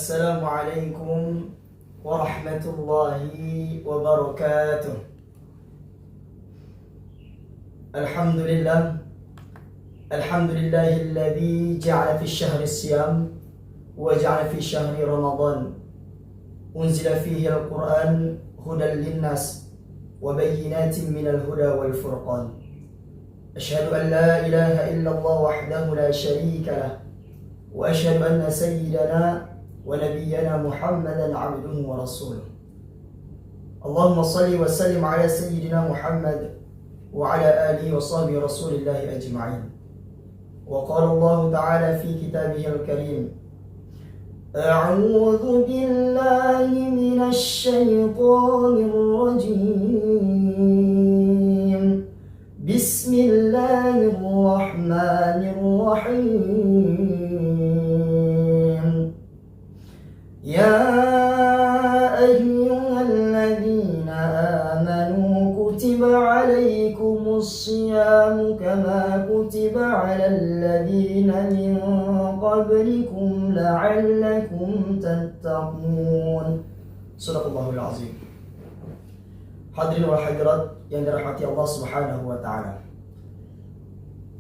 Assalamualaikum warahmatullahi wabarakatuh. Alhamdulillahilladzi ja'ala fi syahri siyam wa ja'ala fi syahri Ramadan unzila fihi al-Qur'an hudan linnas wa bayyinatin minal huda wal furqan. Asyhadu an la ilaha illallah wahdahu la syarika lah wa asyhadu anna sayyidana wa nabiyyana Muhammadan abduhu wa rasuluh. Allahumma salli wa sallim ala sayyidina Muhammad wa ala alihi wa sahbihi rasulillahi ajma'in. Wa qala Allah ta'ala fi kitabihi al-karim, a'udzu billahi minasy syaithanir rajim. Bismillahirrahmanirrahim. Ya ayyuhalladzina amanu kutiba alaikumus siyam kama kutiba alal ladzina min qablikum la'allakum tattaqun. Shadaqallahul azim. Hadirin wal hadirat yang dirahmati Allah Subhanahu wa taala.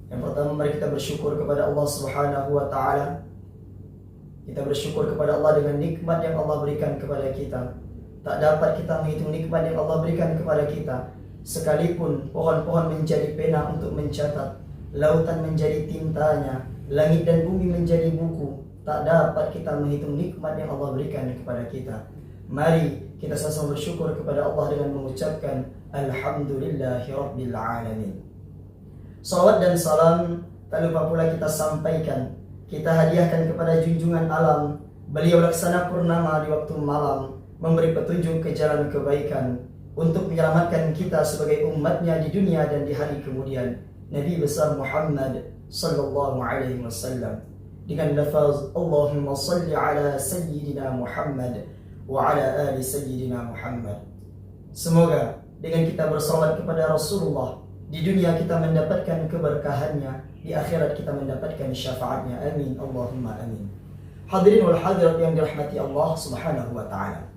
Yang pertama, mari kita bersyukur kepada Allah Subhanahu wa taala. Kita bersyukur kepada Allah dengan nikmat yang Allah berikan kepada kita. Tak dapat kita menghitung nikmat yang Allah berikan kepada kita. Sekalipun pohon-pohon menjadi pena untuk mencatat, lautan menjadi tintanya, langit dan bumi menjadi buku, tak dapat kita menghitung nikmat yang Allah berikan kepada kita. Mari kita sama-sama bersyukur kepada Allah dengan mengucapkan Alhamdulillahirabbil alamin. Salawat dan salam tak lupa pula kita sampaikan, kita hadiahkan kepada junjungan alam. Beliau laksana purnama di waktu malam, memberi petunjuk ke jalan kebaikan untuk menyelamatkan kita sebagai umatnya di dunia dan di hari kemudian. Nabi besar Muhammad sallallahu alaihi wasallam dengan lafaz Allahumma salli ala sayyidina Muhammad wa ala ali sayyidina Muhammad. Semoga dengan kita bersalawat kepada Rasulullah, di dunia kita mendapatkan keberkahannya, di akhirat kita mendapatkan syafaatnya. Amin Allahumma amin. Hadirin wal hadirat yang dirahmati Allah Subhanahu wa taala.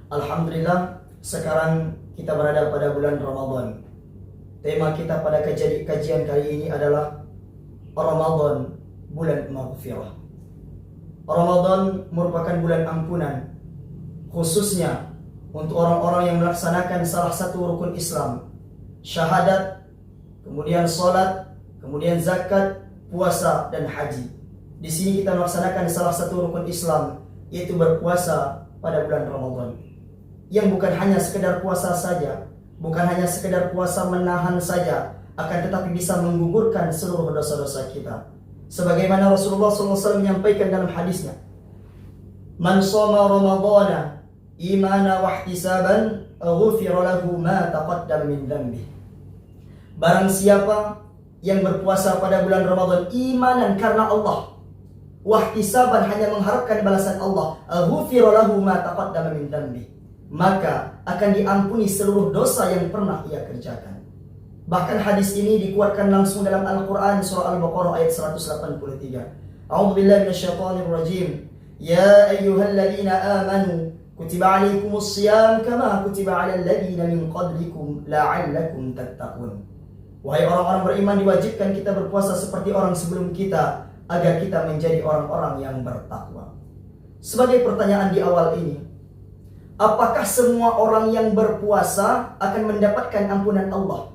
Alhamdulillah, sekarang kita berada pada bulan Ramadan. Tema kita pada kajian kali ini adalah Ramadan, bulan maghfirah. Ramadan merupakan bulan ampunan, khususnya untuk orang-orang yang melaksanakan salah satu rukun Islam, syahadat, kemudian salat, kemudian zakat, puasa dan haji. Di sini kita melaksanakan salah satu rukun Islam, yaitu berpuasa pada bulan Ramadan. Yang bukan hanya sekedar puasa saja, bukan hanya sekedar puasa menahan saja, akan tetapi bisa menggugurkan seluruh dosa-dosa kita. Sebagaimana Rasulullah SAW menyampaikan dalam hadisnya, Man shoma Ramadana imana wa ihtisaban ghufira lahu ma taqaddama min dhanbi. Barang siapa yang berpuasa pada bulan Ramadan imanan karena Allah, wahtisaban hanya mengharapkan balasan Allah, ghufira lahu ma taqaddama min dhanbi, maka akan diampuni seluruh dosa yang pernah ia kerjakan. Bahkan hadis ini dikuatkan langsung dalam Al-Quran surah Al-Baqarah ayat 183. A'udzubillahi minasyaitonir rajim. Ya ayyuhalladzina amanu kutiba alaikumus siyam kama kutiba alal ladzina min qablikum la'allakum tattaqun. Wahai orang-orang beriman, diwajibkan kita berpuasa seperti orang sebelum kita agar kita menjadi orang-orang yang bertakwa. Sebagai pertanyaan di awal ini, apakah semua orang yang berpuasa akan mendapatkan ampunan Allah?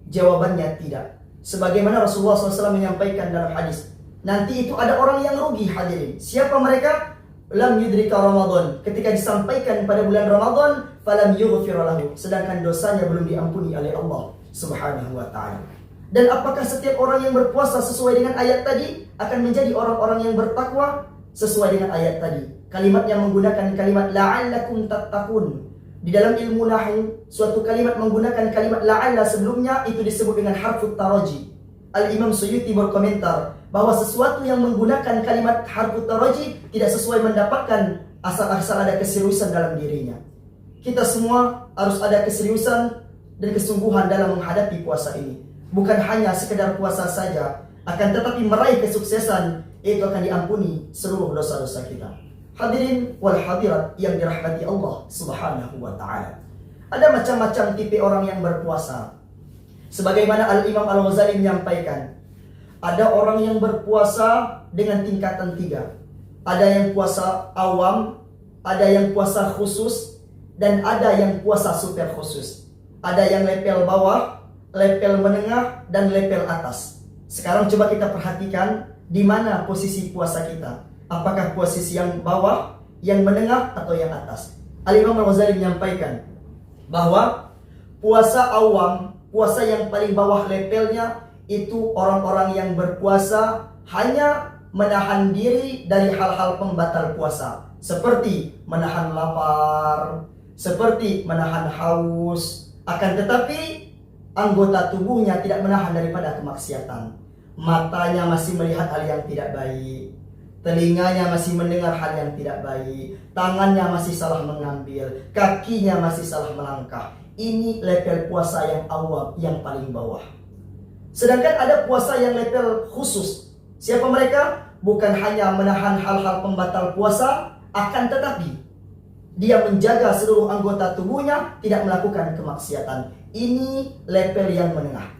Jawabannya tidak. Sebagaimana Rasulullah SAW menyampaikan dalam hadis, nanti itu ada orang yang rugi. Hadirin, siapa mereka? Lam yudrika Ramadan, ketika disampaikan pada bulan Ramadan, falam yughfir lahu, sedangkan dosanya belum diampuni oleh Allah Subhanahu wa ta'ala. Dan apakah setiap orang yang berpuasa sesuai dengan ayat tadi akan menjadi orang-orang yang bertakwa? Sesuai dengan ayat tadi, kalimat yang menggunakan kalimat la'allakum tattaqun. Di dalam ilmu nahwu, suatu kalimat menggunakan kalimat la'alla sebelumnya itu disebut dengan harfut taraji. Al-Imam Suyuti berkomentar bahwa sesuatu yang menggunakan kalimat harfut taraji tidak sesuai mendapatkan asal-asal ada keseriusan dalam dirinya. Kita semua harus ada keseriusan dan kesungguhan dalam menghadapi puasa ini. Bukan hanya sekedar puasa saja, akan tetapi meraih kesuksesan, yaitu akan diampuni seluruh dosa-dosa kita. Hadirin wal hadirat yang dirahmati Allah Subhanahu wa taala. Ada macam-macam tipe orang yang berpuasa. Sebagaimana Al-Imam Al-Ghazali menyampaikan, ada orang yang berpuasa dengan tingkatan 3. Ada yang puasa awam, ada yang puasa khusus, dan ada yang puasa super khusus. Ada yang level bawah, level menengah, dan level atas. Sekarang coba kita perhatikan di mana posisi puasa kita. Apakah posisi yang bawah, yang menengah, atau yang atas? Al-Imam Al-Ghazali menyampaikan bahwa puasa awam, puasa yang paling bawah levelnya, itu orang-orang yang berpuasa hanya menahan diri dari hal-hal pembatal puasa, seperti menahan lapar, seperti menahan haus. Akan tetapi anggota tubuhnya tidak menahan daripada kemaksiatan. Matanya masih melihat hal yang tidak baik, telinganya masih mendengar hal yang tidak baik, tangannya masih salah mengambil, kakinya masih salah melangkah. Ini level puasa yang awam, yang paling bawah. Sedangkan ada puasa yang level khusus. Siapa mereka? Bukan hanya menahan hal-hal pembatal puasa, akan tetapi dia menjaga seluruh anggota tubuhnya tidak melakukan kemaksiatan. Ini level yang menengah.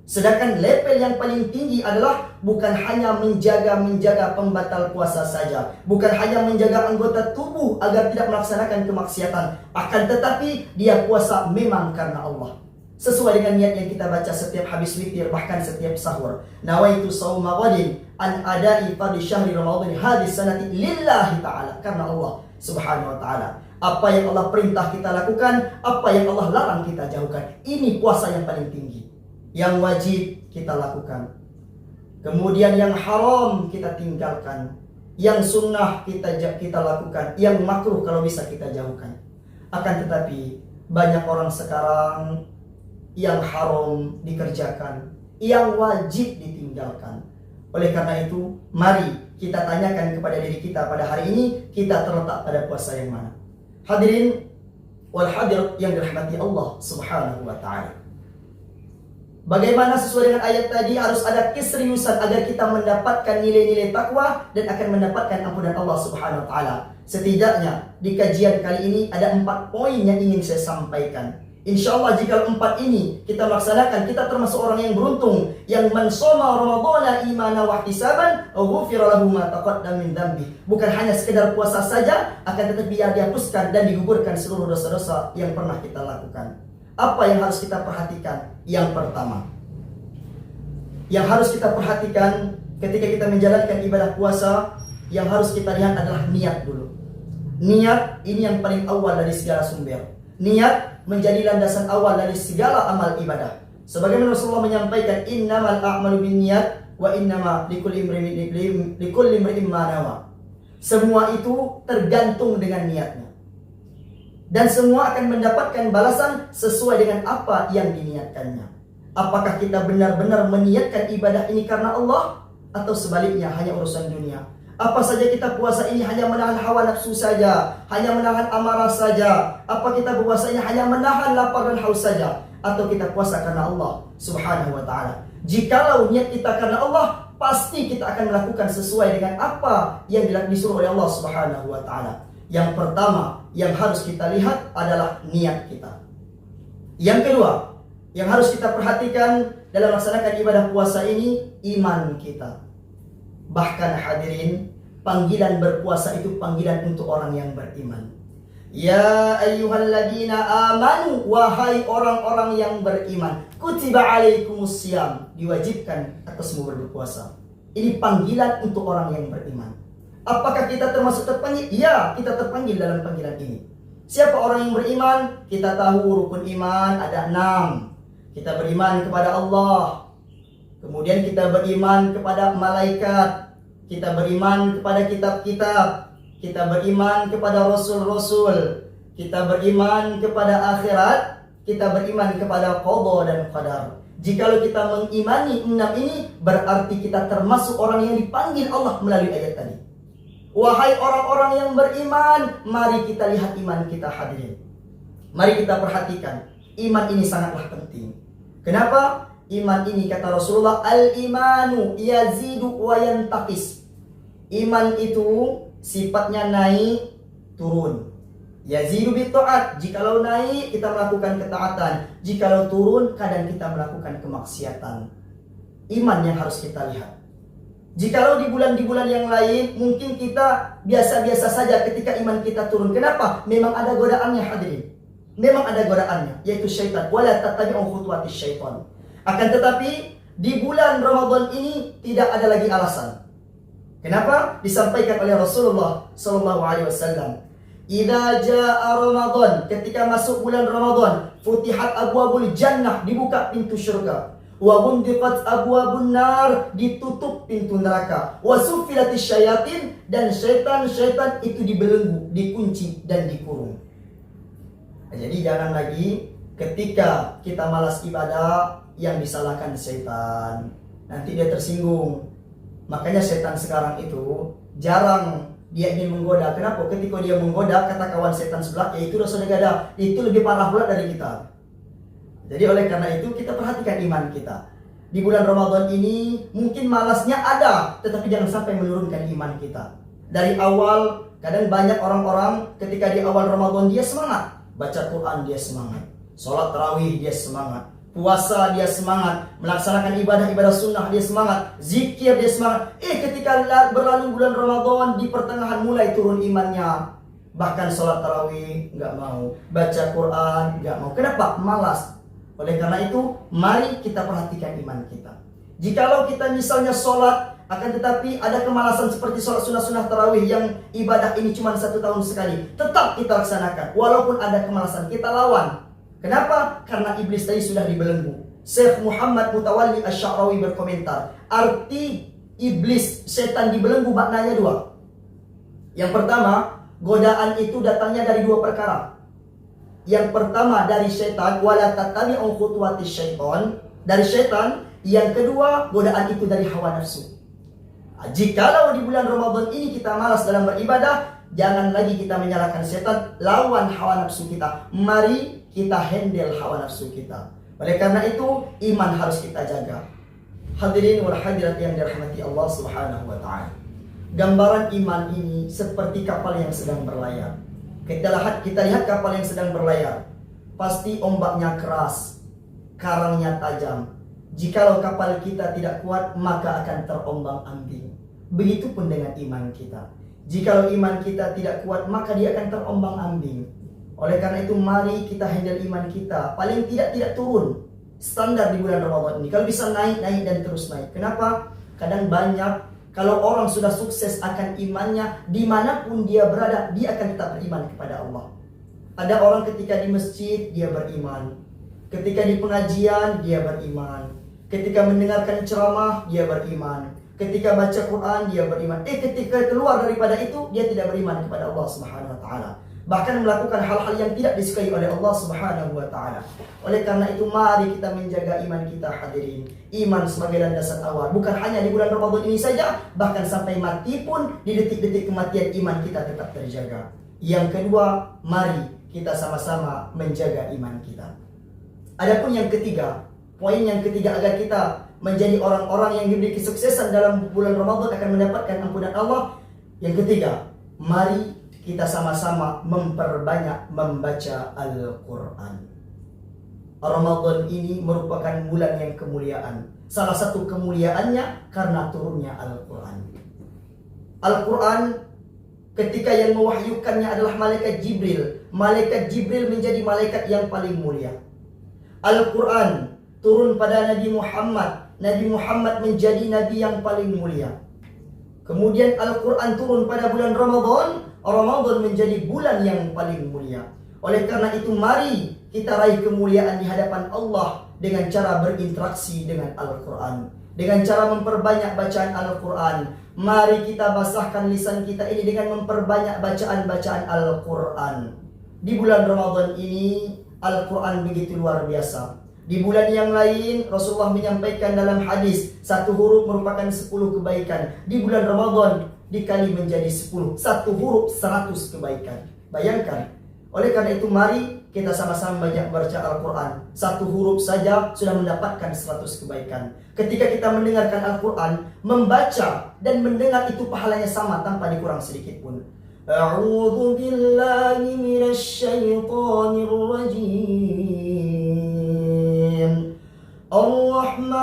Sedangkan level yang paling tinggi adalah bukan hanya menjaga pembatal puasa saja, bukan hanya menjaga anggota tubuh agar tidak melaksanakan kemaksiatan, akan tetapi dia puasa memang karena Allah, sesuai dengan niat yang kita baca setiap habis witir, bahkan setiap sahur. Nawaitu shauma ghadin an adai fadli syahri ramadhan hadis sanati lillahi ta'ala, karena Allah Subhanahu wa ta'ala. Apa yang Allah perintah kita lakukan, apa yang Allah larang kita jauhkan. Ini puasa yang paling tinggi. Yang wajib kita lakukan, kemudian yang haram kita tinggalkan, yang sunnah kita lakukan, yang makruh kalau bisa kita jauhkan. Akan tetapi banyak orang sekarang yang haram dikerjakan, yang wajib ditinggalkan. Oleh karena itu, mari kita tanyakan kepada diri kita pada hari ini, kita terletak pada puasa yang mana. Hadirin wal hadirat yang dirahmati Allah Subhanahu wa ta'ala. Bagaimana sesuai dengan ayat tadi, harus ada keseriusan agar kita mendapatkan nilai-nilai takwa dan akan mendapatkan ampunan Allah Subhanahu wa ta'ala. Setidaknya di kajian kali ini ada 4 poin yang ingin saya sampaikan. Insya Allah jika 4 ini kita laksanakan, kita termasuk orang yang beruntung, yang man shoma ramadhana imanan wa ihtisaban ghufira lahu ma taqaddama min dzambi. Bukan hanya sekedar puasa saja, akan tetapi dihapuskan dan digugurkan seluruh dosa-dosa yang pernah kita lakukan. Apa yang harus kita perhatikan? Yang pertama, yang harus kita perhatikan ketika kita menjalankan ibadah puasa, yang harus kita lihat adalah niat dulu. Niat ini yang paling awal dari segala sumber. Niat menjadi landasan awal dari segala amal ibadah. Sebagaimana Rasulullah menyampaikan, innamal a'malu binniyat wa innama likulli imri'in ma nawa. Semua itu tergantung dengan niatnya. Dan semua akan mendapatkan balasan sesuai dengan apa yang diniatkannya. Apakah kita benar-benar meniatkan ibadah ini karena Allah, atau sebaliknya hanya urusan dunia? Apa saja kita puasa ini hanya menahan hawa nafsu saja, hanya menahan amarah saja? Apa kita puasanya hanya menahan lapar dan haus saja? Atau kita puasa karena Allah Subhanahu wa ta'ala? Jikalau niat kita karena Allah, pasti kita akan melakukan sesuai dengan apa yang disuruh oleh Allah Subhanahu wa ta'ala. Yang pertama yang harus kita lihat adalah niat kita. Yang kedua yang harus kita perhatikan dalam melaksanakan ibadah puasa ini, iman kita. Bahkan hadirin, panggilan berpuasa itu panggilan untuk orang yang beriman. Ya ayyuhalladzina amanu, wahai orang-orang yang beriman, kutiba alaikumusiyam, diwajibkan atasmu berpuasa. Ini panggilan untuk orang yang beriman. Apakah kita termasuk terpanggil? Ya, kita terpanggil dalam panggilan ini. Siapa orang yang beriman? Kita tahu rukun iman ada 6. Kita beriman kepada Allah, kemudian kita beriman kepada malaikat, kita beriman kepada kitab-kitab, kita beriman kepada rasul-rasul, kita beriman kepada akhirat, kita beriman kepada qada dan qadar. Jikalau kita mengimani 6 ini, berarti kita termasuk orang yang dipanggil Allah melalui ayat tadi. Wahai orang-orang yang beriman, mari kita lihat iman kita, hadirin. Mari kita perhatikan, iman ini sangatlah penting. Kenapa? Iman ini kata Rasulullah, al-imanu yazidu wa yantaqis. Iman itu sifatnya naik turun. Yazidu bi ta'at, jikalau naik kita melakukan ketaatan, jikalau turun kadang kita melakukan kemaksiatan. Iman yang harus kita lihat. Jikalau di bulan yang lain mungkin kita biasa-biasa saja ketika iman kita turun. Kenapa? Memang ada godaannya hadirin. Memang ada godaannya, yaitu syaitan. Wala tattabi'u khutuwatis syaitan. Akan tetapi di bulan Ramadan ini tidak ada lagi alasan. Kenapa? Disampaikan oleh Rasulullah sallallahu alaihi wasallam. Idza jaa Ramadan, ketika masuk bulan Ramadan, futihat abwabul jannah, dibuka pintu surga. Wa ghundiqat abwabun nar, ditutup pintu neraka. Wa suffilatis syayatin, dan syaitan-syaitan itu dibelenggu, dikunci dan dikurung. Jadi jangan lagi ketika kita malas ibadah yang disalahkan syaitan. Nanti dia tersinggung. Makanya syaitan sekarang itu jarang dia ingin menggoda. Kenapa? Ketika dia menggoda, kata kawan setan sebelah, yaitu dosa negara, itu lebih parah pula dari kita. Jadi oleh karena itu kita perhatikan iman kita. Di bulan Ramadan ini mungkin malasnya ada, tetapi jangan sampai menurunkan iman kita. Dari awal, kadang banyak orang-orang ketika di awal Ramadan dia semangat. Baca Quran dia semangat. Sholat tarawih dia semangat. Puasa dia semangat. Melaksanakan ibadah-ibadah sunnah dia semangat. Zikir dia semangat. Ketika berlalu bulan Ramadan, di pertengahan mulai turun imannya. Bahkan sholat tarawih nggak mau. Baca Quran nggak mau. Kenapa? Malas. Oleh karena itu, mari kita perhatikan iman kita. Jikalau kita misalnya sholat, akan tetapi ada kemalasan seperti sholat sunnah-sunnah tarawih yang ibadah ini cuma 1 tahun sekali, tetap kita laksanakan. Walaupun ada kemalasan, kita lawan. Kenapa? Karena iblis tadi sudah dibelenggu. Syekh Muhammad Mutawalli Asy-Sya'rawi berkomentar, arti iblis, setan dibelenggu maknanya 2. Yang pertama, godaan itu datangnya dari 2 perkara. Yang pertama dari syaitan, wala tattabi'u khutuwatis syaitan, dari syaitan. Yang kedua, godaan itu dari hawa nafsu. Jikalau di bulan Ramadan ini kita malas dalam beribadah, jangan lagi kita menyalahkan syaitan, lawan hawa nafsu kita. Mari kita handle hawa nafsu kita. Oleh karena itu, iman harus kita jaga. Hadirin wal hadirat yang dirahmati Allah Subhanahu wa taala. Gambaran iman ini seperti kapal yang sedang berlayar. Kita lihat kapal yang sedang berlayar. Pasti ombaknya keras, karangnya tajam. Jikalau kapal kita tidak kuat, maka akan terombang-ambing. Begitupun dengan iman kita. Jikalau iman kita tidak kuat, maka dia akan terombang-ambing. Oleh karena itu, mari kita handle iman kita. Paling tidak turun standar di bulan Ramadan ini. Kalau bisa naik dan terus naik. Kenapa? Kadang banyak, kalau orang sudah sukses akan imannya, dimanapun dia berada, dia akan tetap beriman kepada Allah. Ada orang ketika di masjid, dia beriman. Ketika di pengajian, dia beriman. Ketika mendengarkan ceramah, dia beriman. Ketika baca Quran, dia beriman. Ketika keluar daripada itu, dia tidak beriman kepada Allah Subhanahu wa taala. Bahkan melakukan hal-hal yang tidak disukai oleh Allah Subhanahu wa taala. Oleh karena itu, mari kita menjaga iman kita, hadirin. Iman sebagai landasan awal, bukan hanya di bulan Ramadan ini saja, bahkan sampai mati pun, di detik-detik kematian iman kita tetap terjaga. Yang kedua, mari kita sama-sama menjaga iman kita. Adapun yang ketiga, poin yang ketiga, agar kita menjadi orang-orang yang diberi kesuksesan dalam bulan Ramadan akan mendapatkan ampunan Allah. Yang ketiga, mari kita sama-sama memperbanyak membaca Al-Quran. Ramadan ini merupakan bulan yang kemuliaan. Salah satu kemuliaannya karena turunnya Al-Quran. Al-Quran ketika yang mewahyukannya adalah malaikat Jibril. Malaikat Jibril menjadi malaikat yang paling mulia. Al-Quran turun pada Nabi Muhammad. Nabi Muhammad menjadi Nabi yang paling mulia. Kemudian Al-Quran turun pada bulan Ramadan. Ramadan menjadi bulan yang paling mulia. Oleh karena itu, mari kita raih kemuliaan di hadapan Allah dengan cara berinteraksi dengan Al-Quran, dengan cara memperbanyak bacaan Al-Quran. Mari kita basahkan lisan kita ini dengan memperbanyak bacaan-bacaan Al-Quran. Di bulan Ramadan ini, Al-Quran begitu luar biasa. Di bulan yang lain, Rasulullah menyampaikan dalam hadis, 1 huruf merupakan 10 kebaikan. Di bulan Ramadan, dikali menjadi 10. 1 huruf 100 kebaikan. Bayangkan. Oleh karena itu, mari kita sama-sama banyak baca Al-Quran. Satu huruf saja sudah mendapatkan 100 kebaikan. Ketika kita mendengarkan Al-Quran, membaca dan mendengar itu pahalanya sama tanpa dikurang sedikit pun. A'udzu billahi minasy syaithanir rajim. Ar-Rahman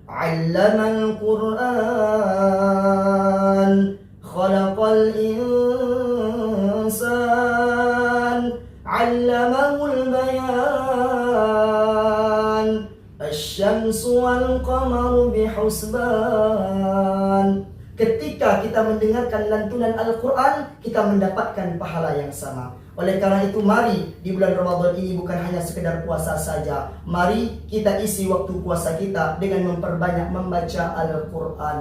'allamal Qur'an, khalaqal insan, 'allamahul bayan, asy-syamsu wal qamaru bihusban. Ketika kita mendengarkan lantunan Al-Quran, kita mendapatkan pahala yang sama. Oleh karena itu, mari di bulan Ramadan ini bukan hanya sekedar puasa saja. Mari kita isi waktu puasa kita dengan memperbanyak membaca Al-Quran.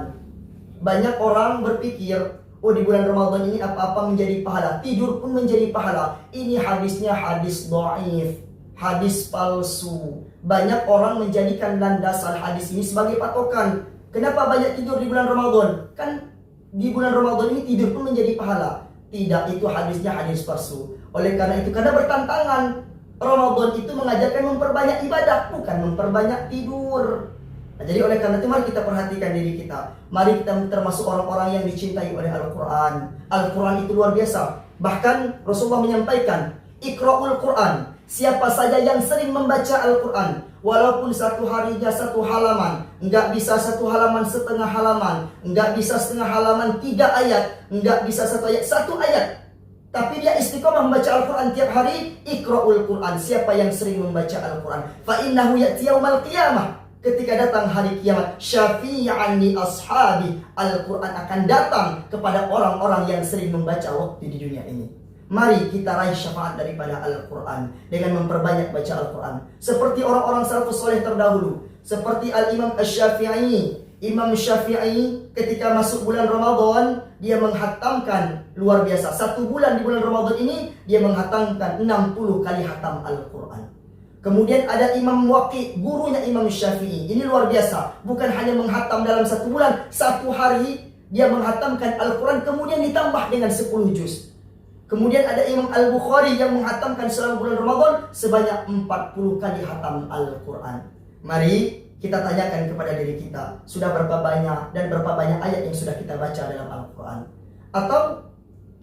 Banyak orang berpikir, oh di bulan Ramadan ini apa-apa menjadi pahala, tidur pun menjadi pahala. Ini hadisnya hadis dhaif, hadis palsu. Banyak orang menjadikan landasan hadis ini sebagai patokan. Kenapa banyak tidur di bulan Ramadan? Kan di bulan Ramadan ini tidur pun menjadi pahala. Tidak, itu hadisnya hadis palsu. Oleh karena itu, karena bertantangan, Ramadan itu mengajarkan memperbanyak ibadah, bukan memperbanyak tidur. Nah, jadi oleh karena itu mari kita perhatikan diri kita. Mari kita termasuk orang-orang yang dicintai oleh Al-Quran. Al-Quran itu luar biasa. Bahkan Rasulullah menyampaikan, Iqra'ul Quran. Siapa saja yang sering membaca Al-Quran, walaupun satu harinya satu halaman, enggak bisa satu halaman setengah halaman, enggak bisa setengah halaman 3 ayat, enggak bisa satu ayat, tapi dia istiqomah membaca Al-Quran tiap hari. Iqra'ul Quran. Siapa yang sering membaca Al-Quran, fa innahu ya'ti yaumal qiyamah. Ketika datang hari kiamat, syafi'an li ashabi. Al-Quran akan datang kepada orang-orang yang sering membaca waktu di dunia ini. Mari kita raih syafaat daripada Al-Quran dengan memperbanyak baca Al-Quran. Seperti orang-orang salafus soleh terdahulu, seperti Al-Imam Asy-Syafi'i. Imam Syafi'i ketika masuk bulan Ramadan, dia menghatamkan luar biasa. 1 bulan di bulan Ramadan ini, dia menghatamkan 60 kali hatam Al-Quran. Kemudian ada Imam Waqi, gurunya Imam Syafi'i. Ini luar biasa. Bukan hanya menghatam dalam 1 bulan, 1 hari dia menghatamkan Al-Quran, kemudian ditambah dengan 10 juz. Kemudian ada Imam Al-Bukhari yang menghatamkan selama bulan Ramadan sebanyak 40 kali hatam Al-Quran. Mari kita tanyakan kepada diri kita, sudah berapa banyak dan berapa banyak ayat yang sudah kita baca dalam Al-Quran? Atau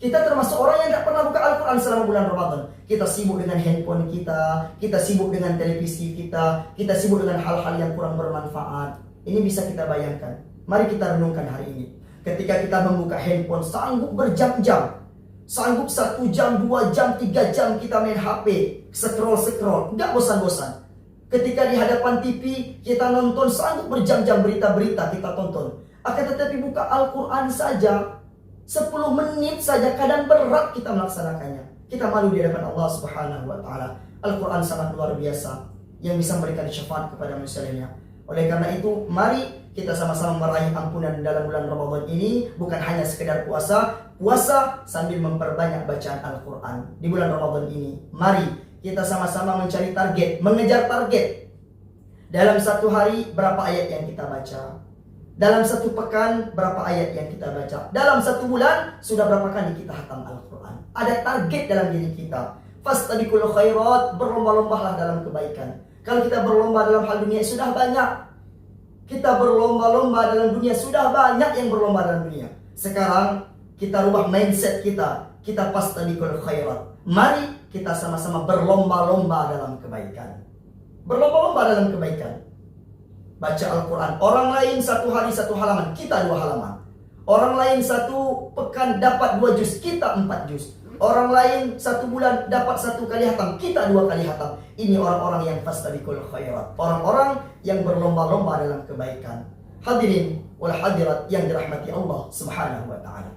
kita termasuk orang yang tidak pernah buka Al-Quran selama bulan Ramadan. Kita sibuk dengan handphone kita sibuk dengan televisi kita sibuk dengan hal-hal yang kurang bermanfaat. Ini bisa kita bayangkan. Mari kita renungkan hari ini. Ketika kita membuka handphone, sanggup berjam-jam, sanggup 1 jam, 2 jam, 3 jam kita main HP, scroll, nggak bosan-bosan. Ketika di hadapan TV kita nonton, sanggup berjam-jam berita-berita kita tonton. Akan tetapi buka Al-Quran saja, 10 menit saja kadang berat kita melaksanakannya. Kita malu di hadapan Allah Subhanahu wa Ta'ala. Al-Quran sangat luar biasa yang bisa memberikan syafaat kepada manusia lainnya. Oleh karena itu, mari kita sama-sama meraih ampunan dalam bulan Ramadan ini. Bukan hanya sekedar puasa sambil memperbanyak bacaan Al-Quran di bulan Ramadan ini. Mari kita sama-sama mencari target, mengejar target. Dalam 1 hari berapa ayat yang kita baca? Dalam 1 pekan berapa ayat yang kita baca? Dalam 1 bulan sudah berapa kali kita hatam Al-Quran? Ada target dalam diri kita. Fastabiqul khairat, berlomba-lombalah dalam kebaikan. Kalau kita berlomba dalam hal dunia sudah banyak. Kita berlomba-lomba dalam dunia, sudah banyak yang berlomba dalam dunia. Sekarang kita rubah mindset kita. Kita fastabiqul khairat. Mari kita sama-sama berlomba-lomba dalam kebaikan. Berlomba-lomba dalam kebaikan. Baca Al-Quran. Orang lain 1 hari 1 halaman, kita 2 halaman. Orang lain 1 pekan dapat 2 juz, kita 4 juz. Orang lain 1 bulan dapat 1 kali hatam, kita 2 kali hatam. Ini orang-orang yang fastabiqul khairat, orang-orang yang berlomba-lomba dalam kebaikan. Hadirin wal hadirat yang dirahmati Allah Subhanahu wa Ta'ala.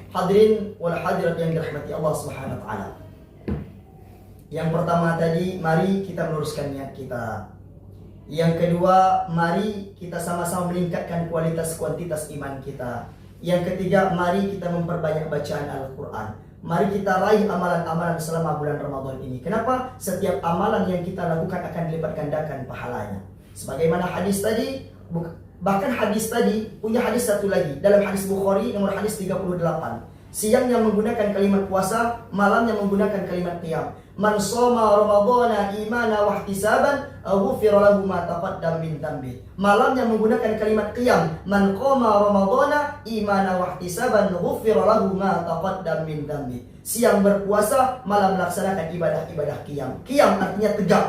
Hadirin wal hadirat yang dirahmati Allah Subhanahu wa Ta'ala. Yang pertama tadi, mari kita meluruskan niat kita. Yang kedua, mari kita sama-sama meningkatkan kualitas kuantitas iman kita. Yang ketiga, mari kita memperbanyak bacaan Al-Quran. Mari kita raih amalan-amalan selama bulan Ramadan ini. Kenapa? Setiap amalan yang kita lakukan akan dilipat gandakan pahalanya. Sebagaimana hadis tadi, Bahkan hadis tadi punya hadis satu lagi. Dalam hadis Bukhari nomor hadis 38. Siangnya menggunakan kalimat puasa, malamnya menggunakan kalimat qiyam. Man shoma ramadhana imana wa ihtisaban, ghufira lahu ma taqaddam min dhanbi. Malamnya menggunakan kalimat qiyam. Man qama ramadhana imana wa ihtisaban, ghufira lahu ma taqaddam min dhanbi. Siang berpuasa, malam melaksanakan ibadah-ibadah qiyam. Qiyam artinya tegak.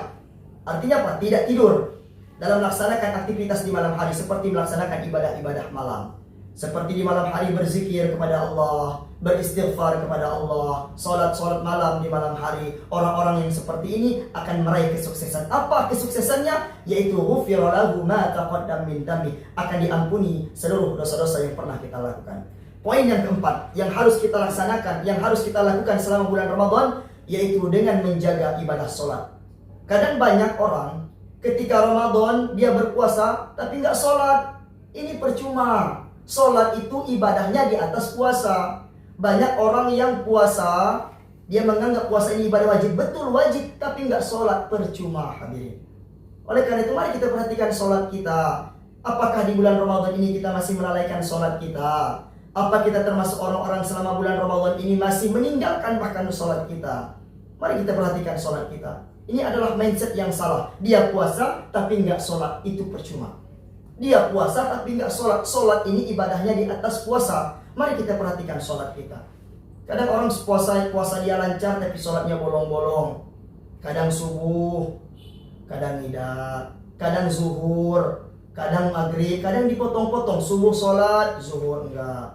Artinya apa? Tidak tidur. Dalam melaksanakan aktivitas di malam hari seperti melaksanakan ibadah-ibadah malam. Seperti di malam hari berzikir kepada Allah, beristighfar kepada Allah, salat malam di malam hari. Orang-orang yang seperti ini akan meraih kesuksesan. Apa kesuksesannya? Yaitu ghufira lahu ma taqaddam min dhanbi, akan diampuni seluruh dosa-dosa yang pernah kita lakukan. Poin yang keempat yang harus kita laksanakan, yang harus kita lakukan selama bulan Ramadan, yaitu dengan menjaga ibadah salat. Kadang banyak orang ketika Ramadan dia berpuasa tapi nggak salat. Ini percuma. Salat itu ibadahnya di atas puasa. Banyak orang yang puasa, dia menganggap puasa ini ibadah wajib. Betul wajib, tapi nggak sholat, percuma hadirin. Oleh karena itu mari kita perhatikan sholat kita. Apakah di bulan Ramadan ini kita masih melalaikan sholat kita? Apa kita termasuk orang-orang selama bulan Ramadan ini masih meninggalkan bahkan sholat kita? Mari kita perhatikan sholat kita. Ini adalah mindset yang salah. Dia puasa tapi nggak sholat, itu percuma. Dia puasa tapi nggak sholat. Sholat ini ibadahnya di atas puasa. Mari kita perhatikan sholat kita. Kadang orang puasa dia lancar tapi sholatnya bolong-bolong. Kadang subuh, kadang nida, kadang zuhur, kadang maghrib, kadang dipotong-potong. Subuh sholat, zuhur enggak.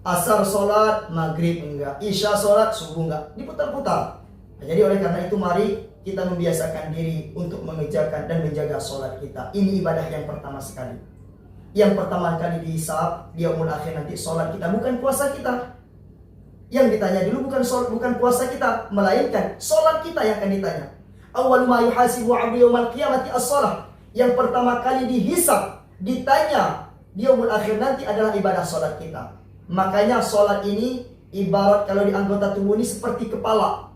Asar sholat, maghrib enggak. Isya sholat, subuh enggak. Diputar-putar. Nah, jadi oleh karena itu mari kita membiasakan diri untuk mengerjakan dan menjaga sholat kita. Ini ibadah yang pertama sekali. Yang pertama kali dihisab di yaumul akhir nanti sholat kita, bukan puasa kita. Yang ditanya dulu bukan puasa kita, melainkan sholat kita yang akan ditanya. Awwalu ma yuhasibu 'abdu yaumal qiyamati as-shalah. Yang pertama kali dihisab, ditanya di yaumul akhir nanti adalah ibadah sholat kita. Makanya sholat ini ibarat kalau di anggota tubuh ini seperti kepala.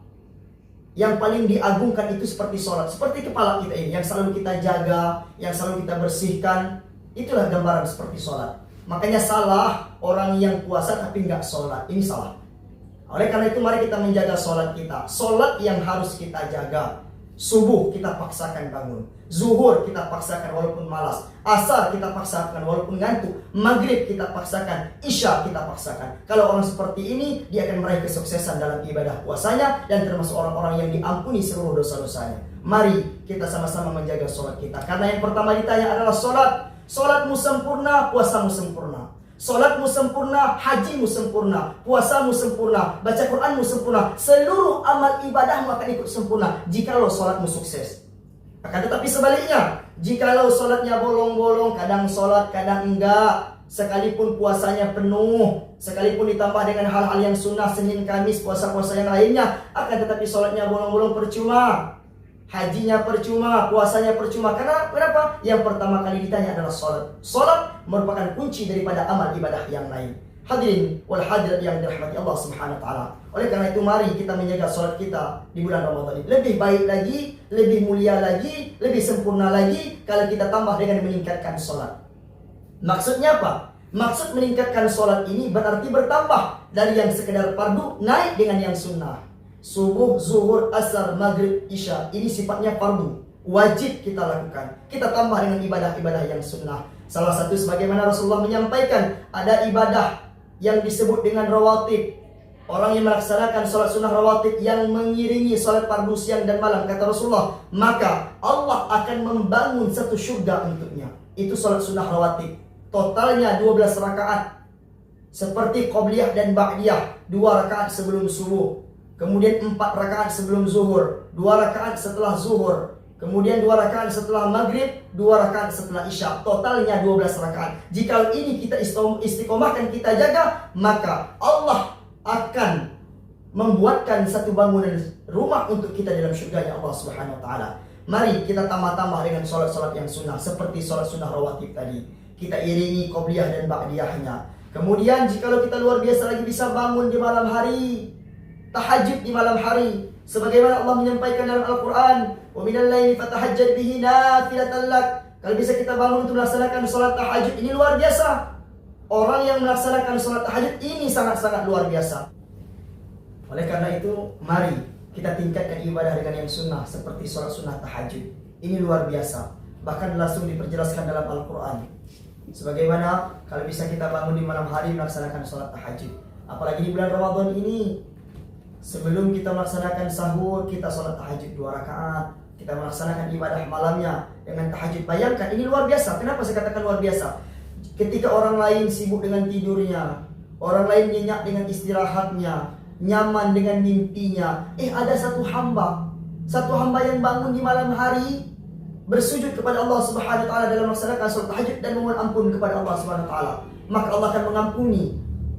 Yang paling diagungkan itu seperti sholat. Seperti kepala kita ini, yang selalu kita jaga, yang selalu kita bersihkan. Itulah gambaran seperti sholat. Makanya salah orang yang puasa tapi nggak sholat. Ini salah. Oleh karena itu mari kita menjaga sholat kita. Sholat yang harus kita jaga. Subuh kita paksakan bangun. Zuhur kita paksakan walaupun malas. Asar kita paksakan walaupun ngantuk. Maghrib kita paksakan. Isya kita paksakan. Kalau orang seperti ini, dia akan meraih kesuksesan dalam ibadah puasanya dan termasuk orang-orang yang diampuni seluruh dosa-dosanya. Mari kita sama-sama menjaga sholat kita. Karena yang pertama ditanya adalah sholat. Sholatmu sempurna, puasamu sempurna. Sholatmu sempurna, hajimu sempurna, puasamu sempurna, baca Quranmu sempurna. Seluruh amal ibadahmu akan ikut sempurna jikalau sholatmu sukses. Akan tetapi sebaliknya, jikalau sholatnya bolong-bolong, kadang sholat, kadang enggak, sekalipun puasanya penuh, sekalipun ditambah dengan hal-hal yang sunnah, Senin, Kamis, puasa-puasa yang lainnya, akan tetapi sholatnya bolong-bolong, percuma. Hajinya percuma, puasanya percuma. Kenapa? Yang pertama kali ditanya adalah sholat. Sholat merupakan kunci daripada amal ibadah yang lain. Hadirin wal hadirat yang dirahmati Allah Subhanahu wa taala. Oleh karena itu mari kita menjaga sholat kita di bulan Ramadan ini. Lebih baik lagi, lebih mulia lagi, lebih sempurna lagi kalau kita tambah dengan meningkatkan sholat. Maksudnya apa? Maksud meningkatkan sholat ini berarti bertambah dari yang sekedar fardu naik dengan yang sunnah. Subuh, zuhur, asar, maghrib, isya. Ini sifatnya fardu, wajib kita lakukan. Kita tambah dengan ibadah-ibadah yang sunnah. Salah satu sebagaimana Rasulullah menyampaikan, ada ibadah yang disebut dengan rawatib. Orang yang melaksanakan sholat sunnah rawatib yang mengiringi sholat fardu siang dan malam, kata Rasulullah, maka Allah akan membangun satu surga untuknya. Itu sholat sunnah rawatib. Totalnya 12 rakaat. Seperti qobliyah dan ba'diyah. 2 rakaat sebelum subuh. Kemudian 4 rakaat sebelum zuhur, 2 rakaat setelah zuhur, kemudian 2 rakaat setelah maghrib, 2 rakaat setelah isya. Totalnya 12 rakaat. Jika ini kita istiqomahkan, kita jaga, maka Allah akan membuatkan satu bangunan rumah untuk kita dalam syurganya Allah Subhanahu wa taala. Mari kita tambah-tambah dengan sholat-sholat yang sunnah seperti sholat sunnah rawatib tadi. Kita iringi qobliyah dan ba'diyahnya. Kemudian jikalau kita luar biasa lagi bisa bangun di malam hari, tahajud di malam hari, sebagaimana Allah menyampaikan dalam Al-Quran, wa minal laili fatahajjad bihi nafilatan lak. Kalau bisa kita bangun untuk melaksanakan sholat tahajud, ini luar biasa. Orang yang melaksanakan sholat tahajud ini sangat-sangat luar biasa. Oleh karena itu, mari kita tingkatkan ibadah dengan yang sunnah, seperti sholat sunnah tahajud. Ini luar biasa. Bahkan langsung diperjelaskan dalam Al-Quran. Sebagaimana kalau bisa kita bangun di malam hari melaksanakan sholat tahajud. Apalagi di bulan Ramadan ini, sebelum kita melaksanakan sahur, kita sholat tahajud 2 rakaat. Kita melaksanakan ibadah malamnya dengan tahajud. Bayangkan, ini luar biasa. Kenapa saya katakan luar biasa? Ketika orang lain sibuk dengan tidurnya, orang lain nyenyak dengan istirahatnya, nyaman dengan mimpinya, ada satu hamba yang bangun di malam hari, bersujud kepada Allah Subhanahu wa taala dalam melaksanakan salat tahajud dan memohon ampun kepada Allah Subhanahu wa taala, maka Allah akan mengampuni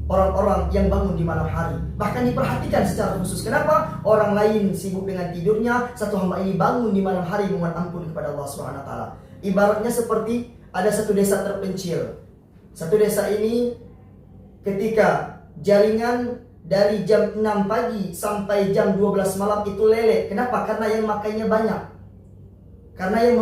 orang-orang yang bangun di malam hari. Bahkan diperhatikan secara khusus. Kenapa? Orang lain sibuk dengan tidurnya, satu hamba ini bangun di malam hari memohon ampun kepada Allah Subhanahu wa taala. Ibaratnya seperti ada satu desa terpencil. Satu desa ini ketika jaringan dari jam 6 pagi sampai jam 12 malam itu lele. Kenapa? Karena yang makainya banyak. Karena yang